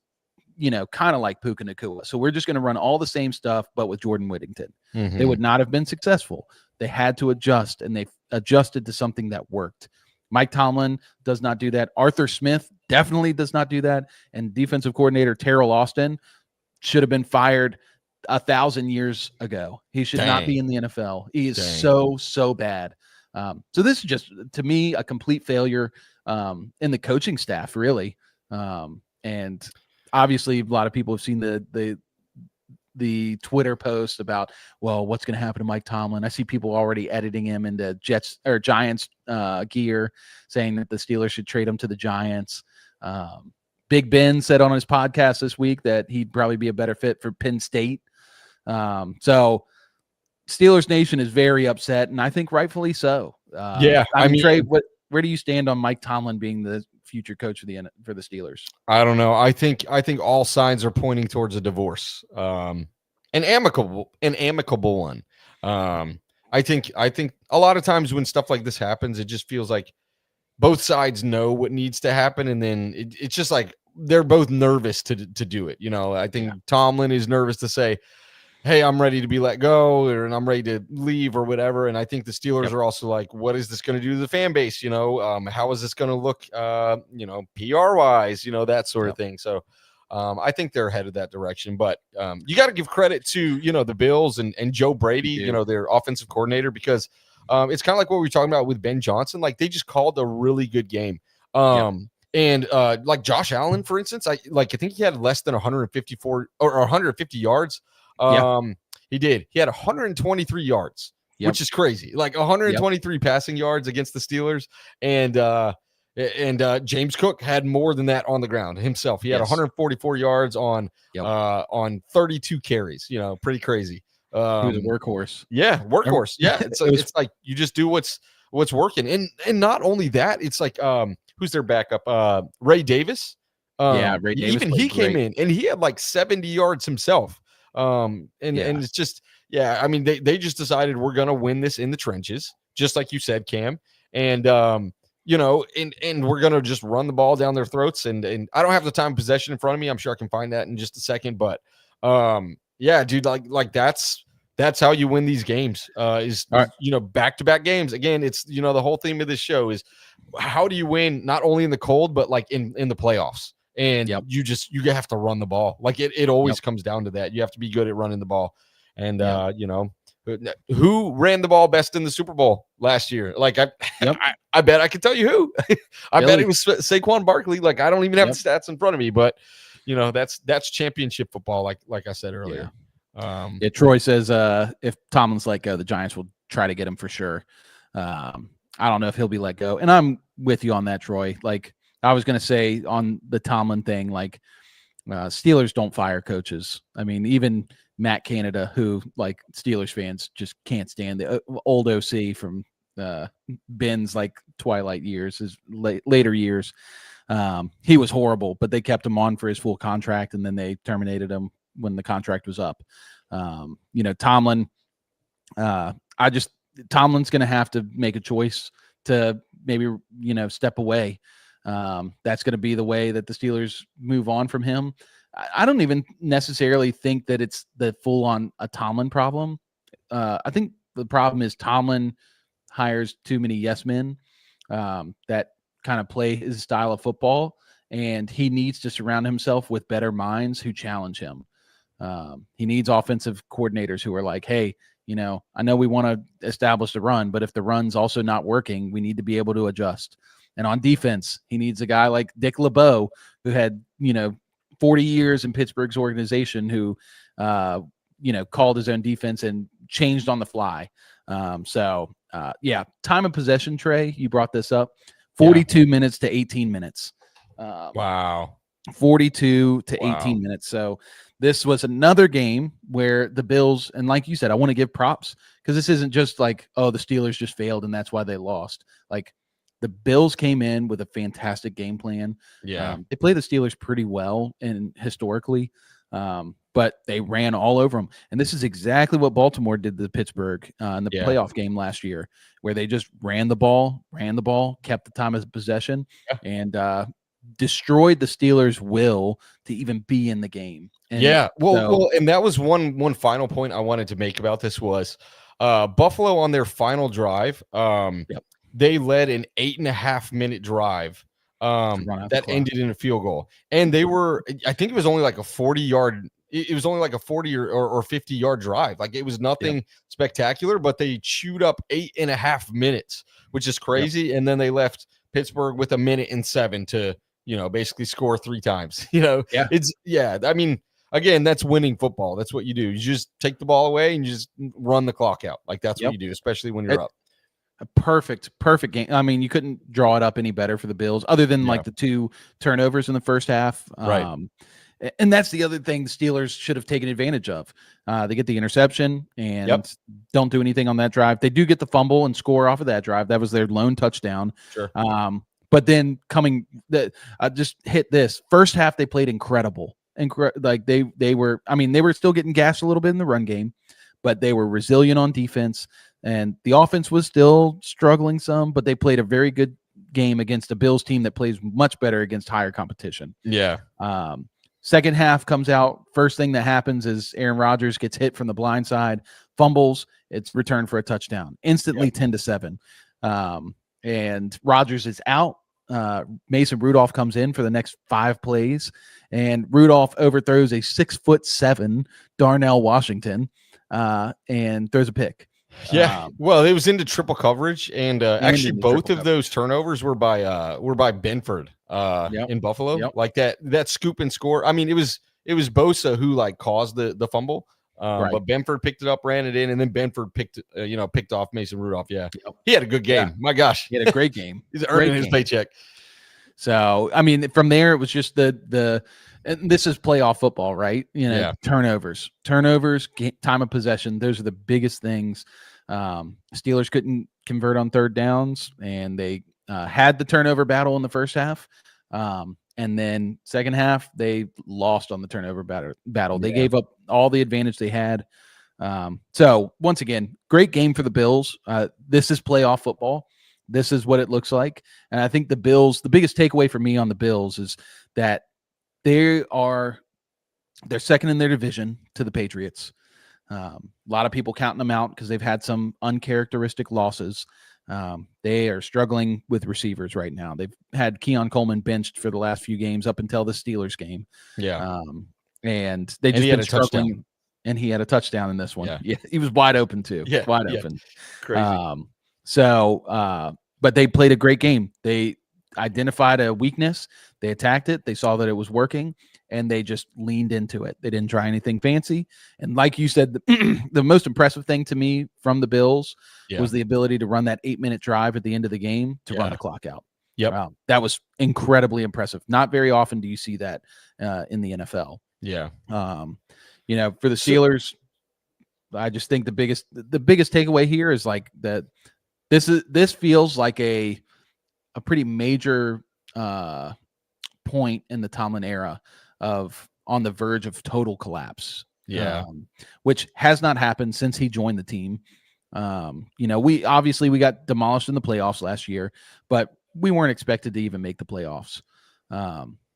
kind of like Puka Nacua. So we're just going to run all the same stuff, but with Jordan Whittington. They would not have been successful. They had to adjust, and they adjusted to something that worked. Mike Tomlin does not do that. Arthur Smith definitely does not do that. And defensive coordinator Terrell Austin should have been fired 1,000 years ago. He should not be in the NFL. He is so bad. So this is just, to me, a complete failure in the coaching staff, really. And obviously, a lot of people have seen the Twitter post about, well, what's going to happen to Mike Tomlin. I see people already editing him into Giants gear, saying that the Steelers should trade him to the Giants. Big Ben said on his podcast this week that he'd probably be a better fit for Penn State. So Steelers Nation is very upset, and I think rightfully so. I mean, Trey, where do you stand on Mike Tomlin being the future coach for the Steelers? I don't know. I think all signs are pointing towards a divorce, an amicable one. I think a lot of times when stuff like this happens, it just feels like both sides know what needs to happen, and then it's just like they're both nervous to do it. I think Tomlin is nervous to say, hey, I'm ready to be let go, and I'm ready to leave or whatever. And I think the Steelers are also like, what is this going to do to the fan base? How is this going to look, PR wise, that sort of thing. So I think they're headed that direction. But you got to give credit to, the Bills and Joe Brady, their offensive coordinator, because it's kind of like what we were talking about with Ben Johnson. Like, they just called a really good game. And like Josh Allen, for instance, I think he had less than 154 or 150 yards. He did. He had 123 yards, which is crazy. Like 123 passing yards against the Steelers, and James Cook had more than that on the ground himself. He had 144 yards on 32 carries. Pretty crazy. He was a workhorse. Yeah, workhorse. Yeah, it's like you just do what's working, and not only that, it's like who's their backup? Ray Davis. Ray Davis. Even he came in and he had like 70 yards himself. And it's just, I mean, they just decided we're gonna win this in the trenches, just like you said, Cam. And and we're gonna just run the ball down their throats. And I don't have the time of possession in front of me. I'm sure I can find that in just a second. But dude, like that's how you win these games. Back-to-back games. Again, it's the whole theme of this show is how do you win not only in the cold but like in the playoffs. And you have to run the ball. Like it always comes down to that. You have to be good at running the ball. And who ran the ball best in the Super Bowl last year? Like I bet I can tell you who. I bet it was Saquon Barkley. Like I don't even have the stats in front of me, but that's championship football. Like I said earlier. Troy says if Tomlin's let go, the Giants will try to get him for sure. I don't know if he'll be let go, and I'm with you on that, Troy. Like I was going to say on the Tomlin thing, like Steelers don't fire coaches. I mean, even Matt Canada, who like Steelers fans just can't stand, the old OC from Ben's like twilight years, his later years. He was horrible, but they kept him on for his full contract, and then they terminated him when the contract was up. Tomlin, Tomlin's going to have to make a choice to maybe, step away. That's going to be the way that the Steelers move on from him. I don't even necessarily think that it's the full on a Tomlin problem. I think the problem is Tomlin hires too many yes men that kind of play his style of football, and he needs to surround himself with better minds who challenge him. He needs offensive coordinators who are like, hey, I know we want to establish the run, but if the run's also not working, we need to be able to adjust. And on defense, he needs a guy like Dick LeBeau, who had, 40 years in Pittsburgh's organization, who, called his own defense and changed on the fly. Time of possession, Trey, you brought this up, 42 minutes to 18 minutes. Wow. 42 to 18 minutes. So this was another game where the Bills, and like you said, I want to give props because this isn't just like, oh, the Steelers just failed and that's why they lost. Like the Bills came in with a fantastic game plan. Yeah. They play the Steelers pretty well and historically, but they ran all over them. And this is exactly what Baltimore did to Pittsburgh in the playoff game last year, where they just ran the ball, kept the time of possession, and destroyed the Steelers' will to even be in the game. And and that was one final point I wanted to make about this was Buffalo on their final drive. They led an 8.5 minute drive that ended in a field goal, and I think it was only like a 40-yard. It was only like a 40 or 50-yard drive. Like it was nothing spectacular, but they chewed up 8.5 minutes, which is crazy. And then they left Pittsburgh with 1:07 to basically score 3 times. I mean, again, that's winning football. That's what you do. You just take the ball away and you just run the clock out. Like that's what you do, especially when you're up. A perfect game. I mean, you couldn't draw it up any better for the Bills, other than like the 2 turnovers in the first half. Right. And that's the other thing the Steelers should have taken advantage of. They get the interception and don't do anything on that drive. They do get the fumble and score off of that drive. That was their lone touchdown. Sure. But then just hit this first half, they played incredible. Like they were still getting gashed a little bit in the run game, but they were resilient on defense, and the offense was still struggling some, but they played a very good game against a Bills team that plays much better against higher competition. Yeah. Second half comes out. First thing that happens is Aaron Rodgers gets hit from the blind side, fumbles. It's returned for a touchdown. Instantly 10-7. And Rodgers is out. Mason Rudolph comes in for the next 5 plays, and Rudolph overthrows a 6'7" Darnell Washington and throws a pick. Yeah, well, it was into triple coverage, and actually both of those turnovers were by Benford in Buffalo. Like that scoop and score. I mean, it was Bosa who like caused the fumble, but Benford picked it up, ran it in, and then Benford picked off Mason Rudolph. Yeah, he had a good game. My gosh, he had a great game. He's earning his paycheck. So I mean, from there it was just the. And this is playoff football, right? Turnovers, time of possession. Those are the biggest things. Steelers couldn't convert on third downs, and they had the turnover battle in the first half. And then second half, they lost on the turnover battle. They gave up all the advantage they had. So once again, great game for the Bills. This is playoff football. This is what it looks like. And I think the biggest takeaway for me on the Bills is that they're second in their division to the Patriots. A lot of people counting them out because they've had some uncharacteristic losses. They are struggling with receivers right now. They've had Keon Coleman benched for the last few games up until the Steelers game. And they just been struggling. And he had a touchdown in this one. Yeah, he was wide open too. Wide open. Crazy. But they played a great game. They identified a weakness. They attacked it. They saw that it was working, and they just leaned into it. They didn't try anything fancy. And like you said, the most impressive thing to me from the Bills was the ability to run that 8-minute drive at the end of the game to run the clock out. That was incredibly impressive. Not very often do you see that in the NFL. For the Steelers, I just think the biggest takeaway here is like that this feels like a pretty major point in the Tomlin era of on the verge of total collapse. Which has not happened since he joined the team. We got demolished in the playoffs last year, but we weren't expected to even make the playoffs.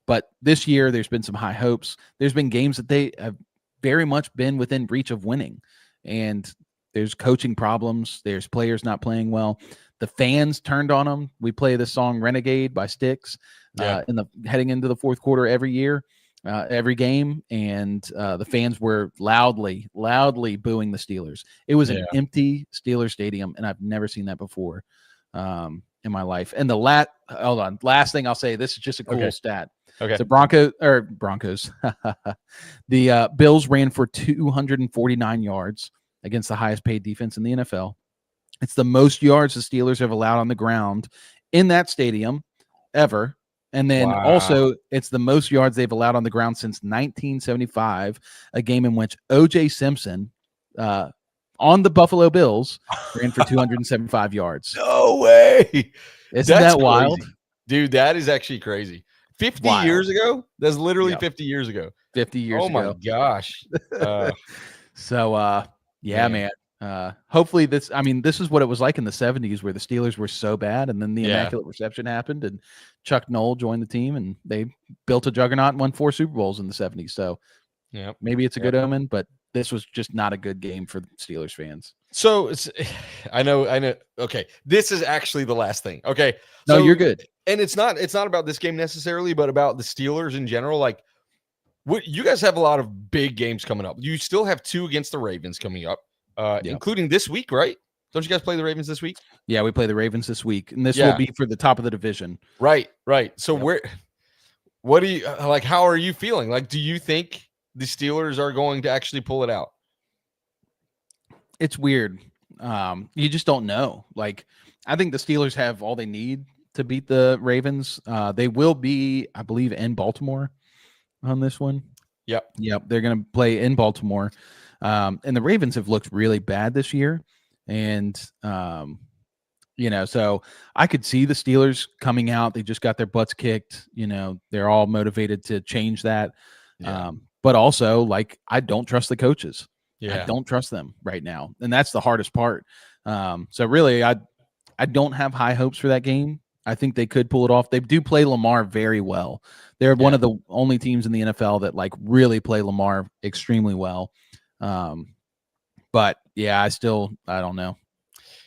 But this year there's been some high hopes. There's been games that they have very much been within reach of winning, and there's coaching problems. There's players not playing well. The fans turned on them. We play the song Renegade by Styx heading into the fourth quarter every year, every game. And the fans were loudly booing the Steelers. It was an empty Steelers stadium, and I've never seen that before in my life. And last thing I'll say, this is just a cool stat. So Broncos. The Bills ran for 249 yards against the highest paid defense in the NFL. It's the most yards the Steelers have allowed on the ground in that stadium ever. And then also it's the most yards they've allowed on the ground since 1975, a game in which O.J. Simpson on the Buffalo Bills ran for 275 yards. No way. Isn't that wild? Crazy. Dude, that is actually crazy. 50 years ago? That's literally 50 years ago. 50 years ago. Oh my gosh. Man. Hopefully this is what it was like in the 70s where the Steelers were so bad, and then the Immaculate Reception happened, and Chuck Noll joined the team, and they built a juggernaut and won 4 Super Bowls in the 70s. So maybe it's a good omen, but this was just not a good game for Steelers fans. So I know. Okay. This is actually the last thing. Okay. No, you're good. And it's not about this game necessarily, but about the Steelers in general. Like, what you guys have a lot of big games coming up. You still have 2 against the Ravens coming up, including this week, right? Don't you guys play the Ravens this week? Yeah, we play the Ravens this week, and this will be for the top of the division. Right. So what do you like? How are you feeling? Like, do you think the Steelers are going to actually pull it out? It's weird. You just don't know. Like, I think the Steelers have all they need to beat the Ravens. They will be, I believe, in Baltimore on this one. Yep. They're going to play in Baltimore. And the Ravens have looked really bad this year. And, so I could see the Steelers coming out. They just got their butts kicked. They're all motivated to change that. Yeah. But also, like, I don't trust the coaches. I don't trust them right now. And that's the hardest part. So really, I don't have high hopes for that game. I think they could pull it off. They do play Lamar very well. They're one of the only teams in the NFL that like really play Lamar extremely well. But yeah, I don't know.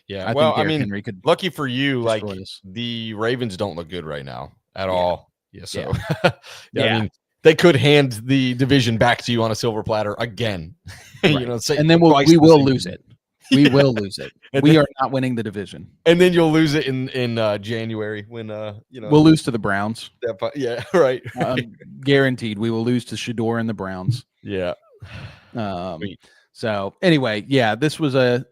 Yeah, I well, think I Derrick mean, Henry could lucky for you, like destroy us. the Ravens don't look good right now at all. Yeah, so Yeah. I mean, they could hand the division back to you on a silver platter again. Right. Say, and then twice we in the will same lose year. it. We will lose it. And We then- are not winning the division. And then you'll lose it in January when We'll lose to the Browns. Yeah, right. Guaranteed. We will lose to Shador and the Browns. Yeah. So anyway, yeah, this was a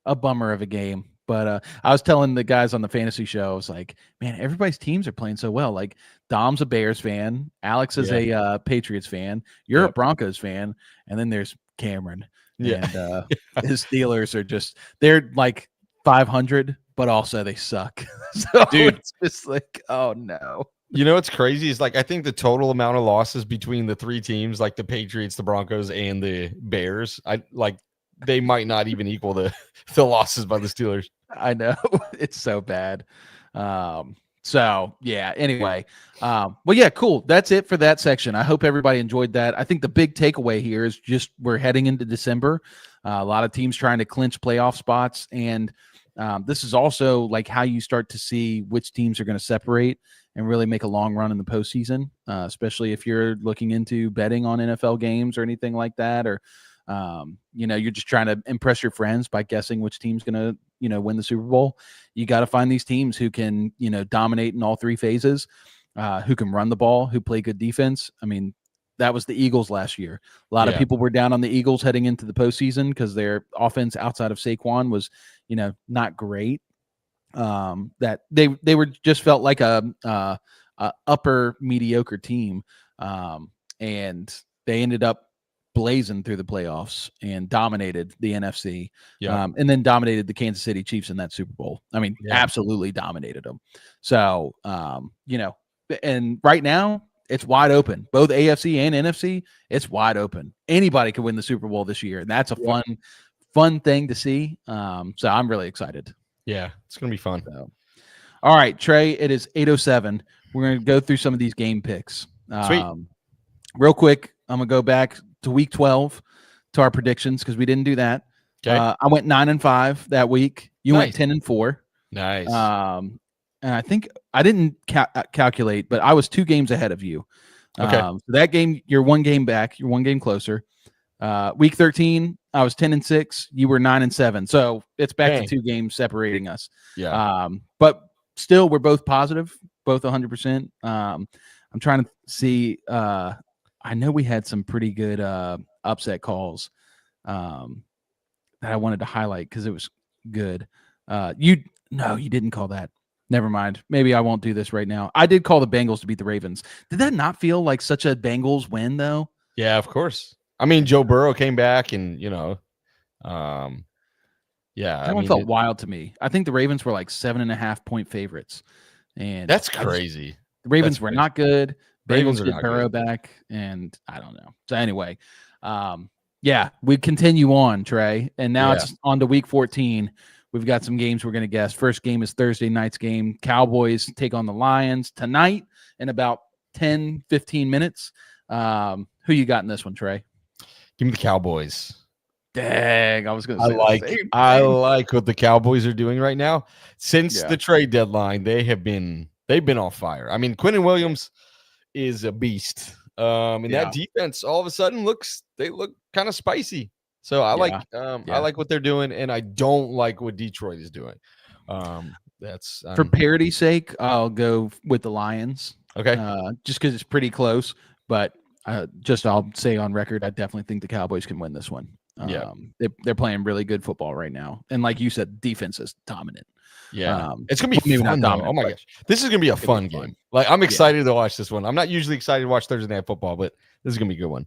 bummer of a game. But I was telling the guys on the fantasy show, I was like, man, everybody's teams are playing so well. Like Dom's a Bears fan, Alex is a Patriots fan, you're a Broncos fan, and then there's Cameron. Yeah. And his Steelers are they're like 500, but also they suck. So dude, it's just like, oh no. You know what's crazy is like I think the total amount of losses between the three teams, like the Patriots, the Broncos, and the Bears, they might not even equal the losses by the Steelers. I know. It's so bad. So yeah, anyway. Well, yeah, cool. That's it for that section. I hope everybody enjoyed that. I think the big takeaway here is just we're heading into December. A lot of teams trying to clinch playoff spots. And this is also like how you start to see which teams are going to separate and really make a long run in the postseason, especially if you're looking into betting on NFL games or anything like that, or you're just trying to impress your friends by guessing which team's going to, win the Super Bowl. You got to find these teams who can, dominate in all three phases, who can run the ball, who play good defense. I mean, that was the Eagles last year. A lot of people were down on the Eagles heading into the postseason because their offense outside of Saquon was, not great. That they were just felt like a upper mediocre team, and they ended up blazing through the playoffs and dominated the NFC, and then dominated the Kansas City Chiefs in that Super Bowl. I mean, absolutely dominated them. So, and right now it's wide open. Both AFC and NFC, it's wide open. Anybody could win the Super Bowl this year. And that's a fun thing to see. So I'm really excited. Yeah, it's going to be fun. So, all right, Trey, it is 8:07. We're going to go through some of these game picks. Sweet. Real quick, I'm going to go back to week 12 to our predictions because we didn't do that. Okay. I went 9-5 that week. You went 10-4. Nice. And I think I didn't calculate, but I was 2 games ahead of you. Okay. So that game, you're 1 game back. You're 1 game closer. Week 13, I was 10-6. You were 9-7. So it's back to 2 games separating us. Yeah. But still, we're both positive, both 100%. I'm trying to see. I know we had some pretty good upset calls that I wanted to highlight because it was good. You didn't call that. Never mind. Maybe I won't do this right now. I did call the Bengals to beat the Ravens. Did that not feel like such a Bengals win, though? Yeah, of course. I mean, Joe Burrow came back and, that one felt wild to me. I think the Ravens were like 7.5-point favorites. And that's crazy. The Ravens were not good. Ravens Bengals get Burrow back, and I don't know. So anyway, we continue on, Trey. And now it's on to week 14. We've got some games we're going to guess. First game is Thursday night's game. Cowboys take on the Lions tonight in about 10, 15 minutes. Who you got in this one, Trey? Give me the Cowboys. Dang, I was going to say I like what the Cowboys are doing right now. Since the trade deadline, they've been on fire. I mean, Quinnen Williams is a beast. And that defense all of a sudden look kind of spicy. So I like what they're doing, and I don't like what Detroit is doing. That's for parity's sake, I'll go with the Lions. Okay. Just because it's pretty close, but I'll say on record, I definitely think the Cowboys can win this one. They're playing really good football right now, and like you said, defense is dominant. It's gonna be fun. Oh my gosh, this is gonna be a fun game. Like I'm excited to watch this one. I'm not usually excited to watch Thursday Night Football, but this is gonna be a good one.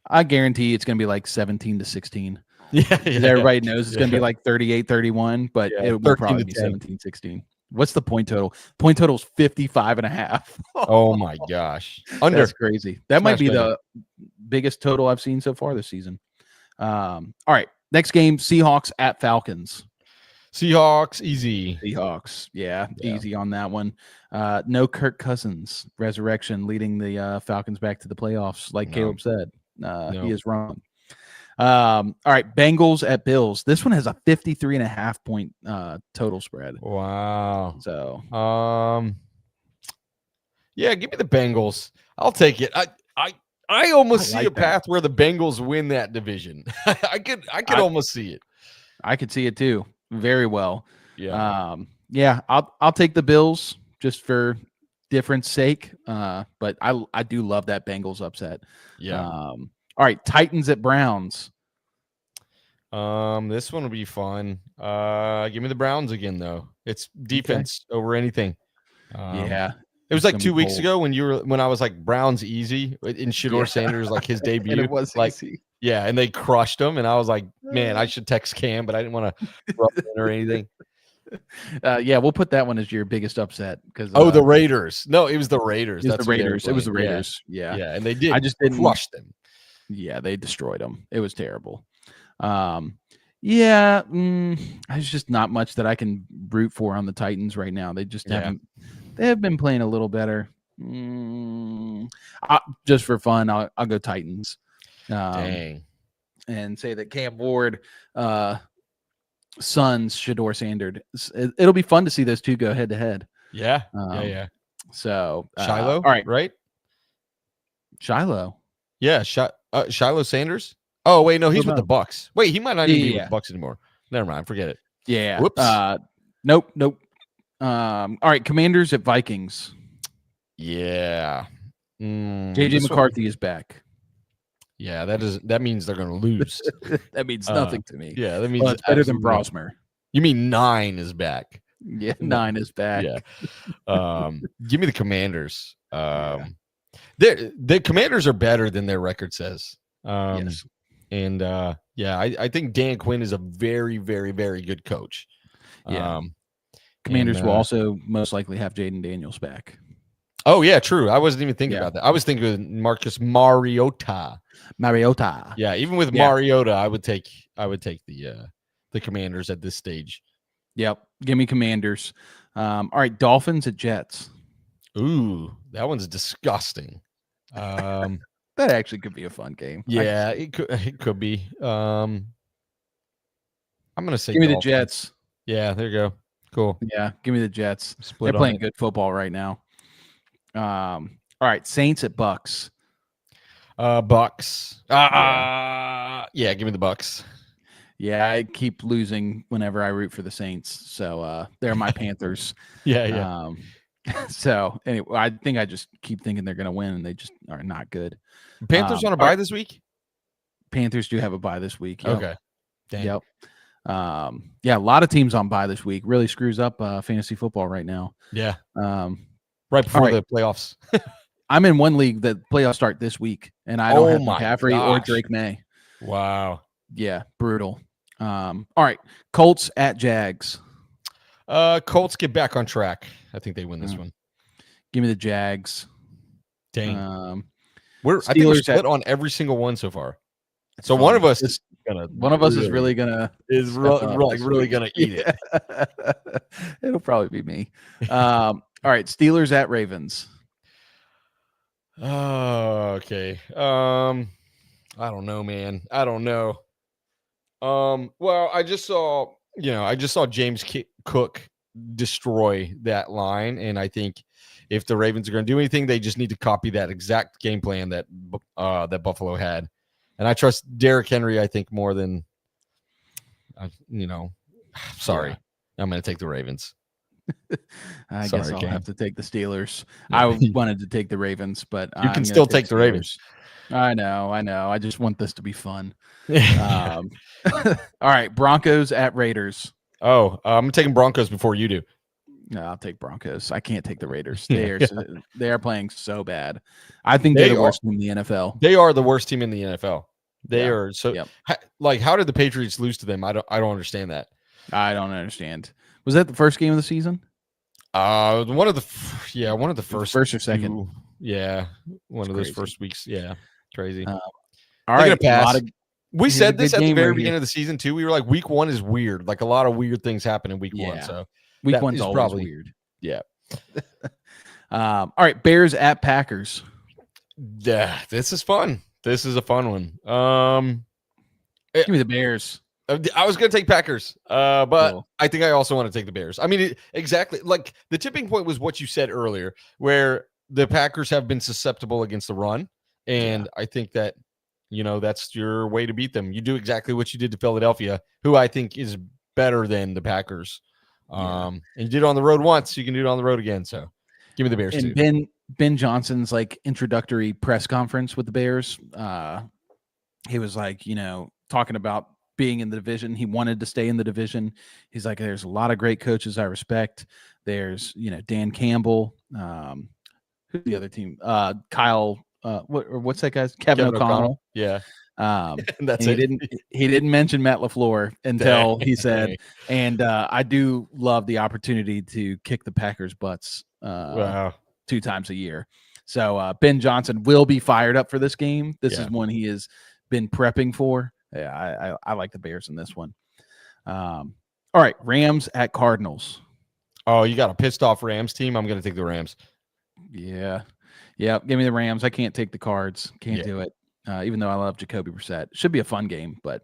I guarantee it's gonna be like 17-16. Everybody knows it's gonna be like 38-31, but it will probably be 17-16. What's the point total? Point total is 55.5. Oh my gosh, that's crazy. That might be the biggest total I've seen so far this season. All right, next game: Seahawks at Falcons. Seahawks, easy. Seahawks. Yeah, Yeah. easy on that one. No Kirk Cousins. Resurrection leading the Falcons back to the playoffs, like No. Caleb said. No. He is wrong. All right, Bengals at Bills. This one has a 53.5 point total spread. Wow. So, yeah, give me the Bengals. I'll take it. I almost I see like a that. path where the Bengals win that division. I could almost see it. I could see it too, very well. Yeah. Yeah, I'll take the Bills just for difference sake. But I do love that Bengals upset. Yeah. All right, Titans at Browns. This one will be fun. Give me the Browns again, though. It's defense over anything. Yeah. It was It's like gonna 2 be weeks cold. ago when I was like Browns easy in Shador Sanders, like his debut. And it was like, easy. yeah, and they crushed him, and I was like, man, I should text Cam, but I didn't want to rub in or anything. Yeah, we'll put that one as your biggest upset because the Raiders. No, it was the Raiders. That's the Raiders. It was the Raiders. Yeah. Yeah, and they did. I just didn't crush them. Yeah, they destroyed them. It was terrible. Yeah, there's just not much that I can root for on the Titans right now. They just haven't. They have been playing a little better. Just for fun, I'll go Titans. Dang. And say that Cam Ward, sons Shador Sanders. It'll be fun to see those two go head to head. Yeah. So Shiloh, all right, right? Shiloh. Yeah, Shiloh Sanders. Oh wait, no, he's with the Bucks. Wait, he might not even be with the Bucks anymore. Never mind, forget it. Yeah. Whoops. Nope. All right, Commanders at Vikings. Yeah. JJ McCarthy is back. Yeah, that means they're going to lose. That means nothing to me. Yeah, that means it's better than Brosmer. You mean 9 is back? Yeah, 9 is back. Yeah. Give me the Commanders. The Commanders are better than their record says. Yes. And I think Dan Quinn is a very, very, very good coach. Yeah. Commanders will also most likely have Jaden Daniels back. Oh yeah, true. I wasn't even thinking about that. I was thinking of Marcus Mariota. Yeah, even with Mariota, I would take the Commanders at this stage. Yep. Give me Commanders. All right, Dolphins at Jets. Ooh, that one's disgusting. That actually could be a fun game. Yeah, it could be. I'm gonna say give me the Jets. Yeah, there you go. Cool. Yeah, give me the Jets. They're playing good football right now. All right, Saints at Bucks. Bucks. Yeah, give me the Bucks. Yeah, I keep losing whenever I root for the Saints. So they're my Panthers. Yeah. So anyway, I think I just keep thinking they're going to win, and they just are not good. Panthers on a bye this week? Panthers do have a bye this week. Yep. Okay. Dang. Yep. Yeah, a lot of teams on bye this week. Really screws up fantasy football right now. Yeah. Right before the playoffs. I'm in one league that playoffs start this week, and I don't have McCaffrey or Drake May. Wow. Yeah, brutal. All right, Colts at Jags. Colts get back on track. I think they win this one. Give me the Jags. Dang. I think we're split on every single one so far. So one of us is really gonna eat it. It'll probably be me. All right, Steelers at Ravens. Oh, okay. I don't know, man. I don't know. Well, I just saw James Cook destroy that line, and I think if the Ravens are going to do anything, they just need to copy that exact game plan that Buffalo had. And I trust Derrick Henry, I think, more than sorry. Yeah. I'm going to take the Ravens. I guess I'll have to take the Steelers. I wanted to take the Ravens, but you can still take the Ravens. I know. I just want this to be fun. All right, Broncos at Raiders. Oh, I'm taking Broncos before you do. No, I'll take Broncos. I can't take the Raiders. They are playing so bad. I think they're the worst team in the NFL. They are the worst team in the NFL. They are so how did the Patriots lose to them? I don't understand that. I don't understand. Was that the first game of the season? One of the first or second. Yeah, one of those first weeks. Yeah, crazy. All right, We Here's a said this good at the game very right beginning here. of the season too. We were like, week 1 is weird. Like a lot of weird things happen in week 1. Yeah. So Week that 1's is always probably weird. Yeah. All right, Bears at Packers. Yeah, this is fun. This is a fun one. Give me the Bears. I was going to take Packers, but Cool. I think I also want to take the Bears. I mean, exactly. Like the tipping point was what you said earlier, where the Packers have been susceptible against the run. And I think that, that's your way to beat them. You do exactly what you did to Philadelphia, who I think is better than the Packers. And you did it on the road once. You can do it on the road again. So give me the Bears And too. Ben Johnson's like introductory press conference with the Bears. He was like, talking about being in the division. He wanted to stay in the division. He's like, there's a lot of great coaches I respect. There's, Dan Campbell. Who's the other team? Kyle. What's that guy's? Kevin O'Connell. Yeah. That's it. He didn't mention Matt LaFleur until he said, and I do love the opportunity to kick the Packers' butts 2 times a year. So Ben Johnson will be fired up for this game. This is one he has been prepping for. Yeah, I like the Bears in this one. All right, Rams at Cardinals. Oh, you got a pissed off Rams team? I'm going to take the Rams. Yeah. Give me the Rams. I can't take the Cards. Can't do it. Even though I love Jacoby Brissett. Should be a fun game, but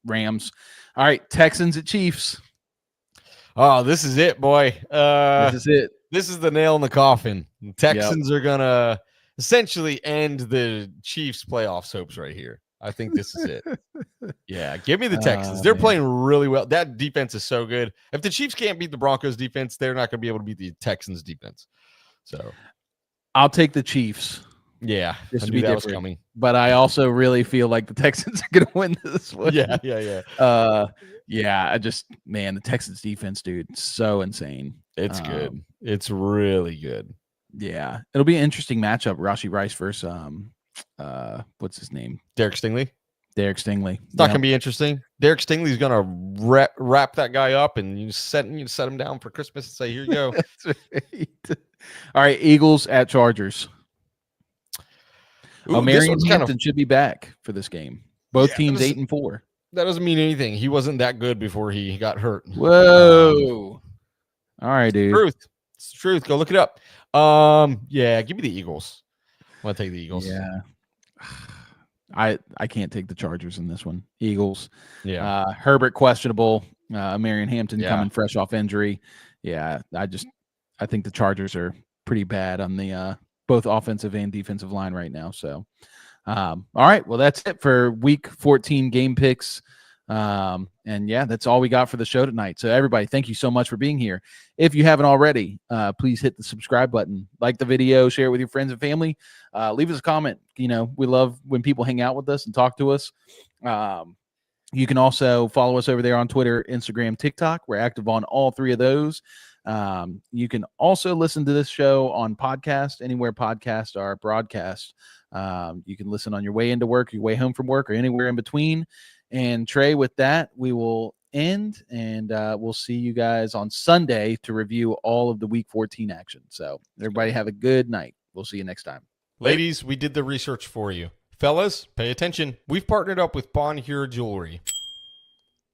Rams. All right, Texans at Chiefs. Oh, this is it, boy. This is it. This is the nail in the coffin. The Texans are going to essentially end the Chiefs playoffs hopes right here. I think this is it. Yeah, give me the Texans. They're playing really well. That defense is so good. If the Chiefs can't beat the Broncos defense, they're not going to be able to beat the Texans defense. So I'll take the Chiefs. Yeah, just I to knew be that different. was coming. But I also really feel like the Texans are going to win this one. Yeah. The Texans defense, dude, so insane. It's good. It's really good. Yeah, it'll be an interesting matchup. Rashee Rice versus what's his name? Derek Stingley. It's not going to be interesting. Derek Stingley's going to wrap that guy up, and you set him down for Christmas and say, "Here you go." That's right. All right, Eagles at Chargers. Marion Hampton should be back for this game. Both teams 8-4. That doesn't mean anything. He wasn't that good before he got hurt. Whoa! All right, dude. It's the truth. Go look it up. Give me the Eagles. I want to take the Eagles. Yeah. I can't take the Chargers in this one. Eagles. Yeah. Herbert questionable. Marion Hampton coming fresh off injury. Yeah. I think the Chargers are pretty bad on the both offensive and defensive line right now. So, all right. Well, that's it for week 14 game picks. That's all we got for the show tonight. So everybody, thank you so much for being here. If you haven't already, please hit the subscribe button, like the video, share it with your friends and family, leave us a comment. We love when people hang out with us and talk to us. You can also follow us over there on Twitter, Instagram, TikTok. We're active on all 3 of those. You can also listen to this show on podcast, anywhere podcasts are broadcast. You can listen on your way into work, your way home from work, or anywhere in between. And Trey, with that, we will end, and we'll see you guys on Sunday to review all of the Week 14 action. So everybody have a good night. We'll see you next time. Ladies, we did the research for you. Fellas, pay attention. We've partnered up with Bonheur Jewelry.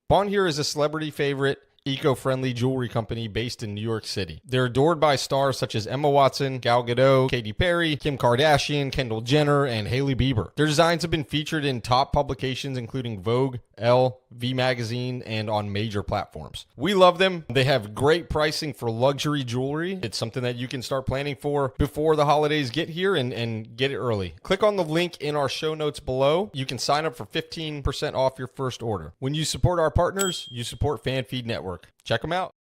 Bonheur is a celebrity favorite, eco-friendly jewelry company based in New York City. They're adored by stars such as Emma Watson, Gal Gadot, Katy Perry, Kim Kardashian, Kendal Jenner, and Hailey Bieber. Their designs have been featured in top publications including Vogue, Elle, V Magazine, and on major platforms. We love them. They have great pricing for luxury jewelry. It's something that you can start planning for before the holidays get here and get it early. Click on the link in our show notes below. You can sign up for 15% off your first order. When you support our partners, you support FanFeed Network. Check them out.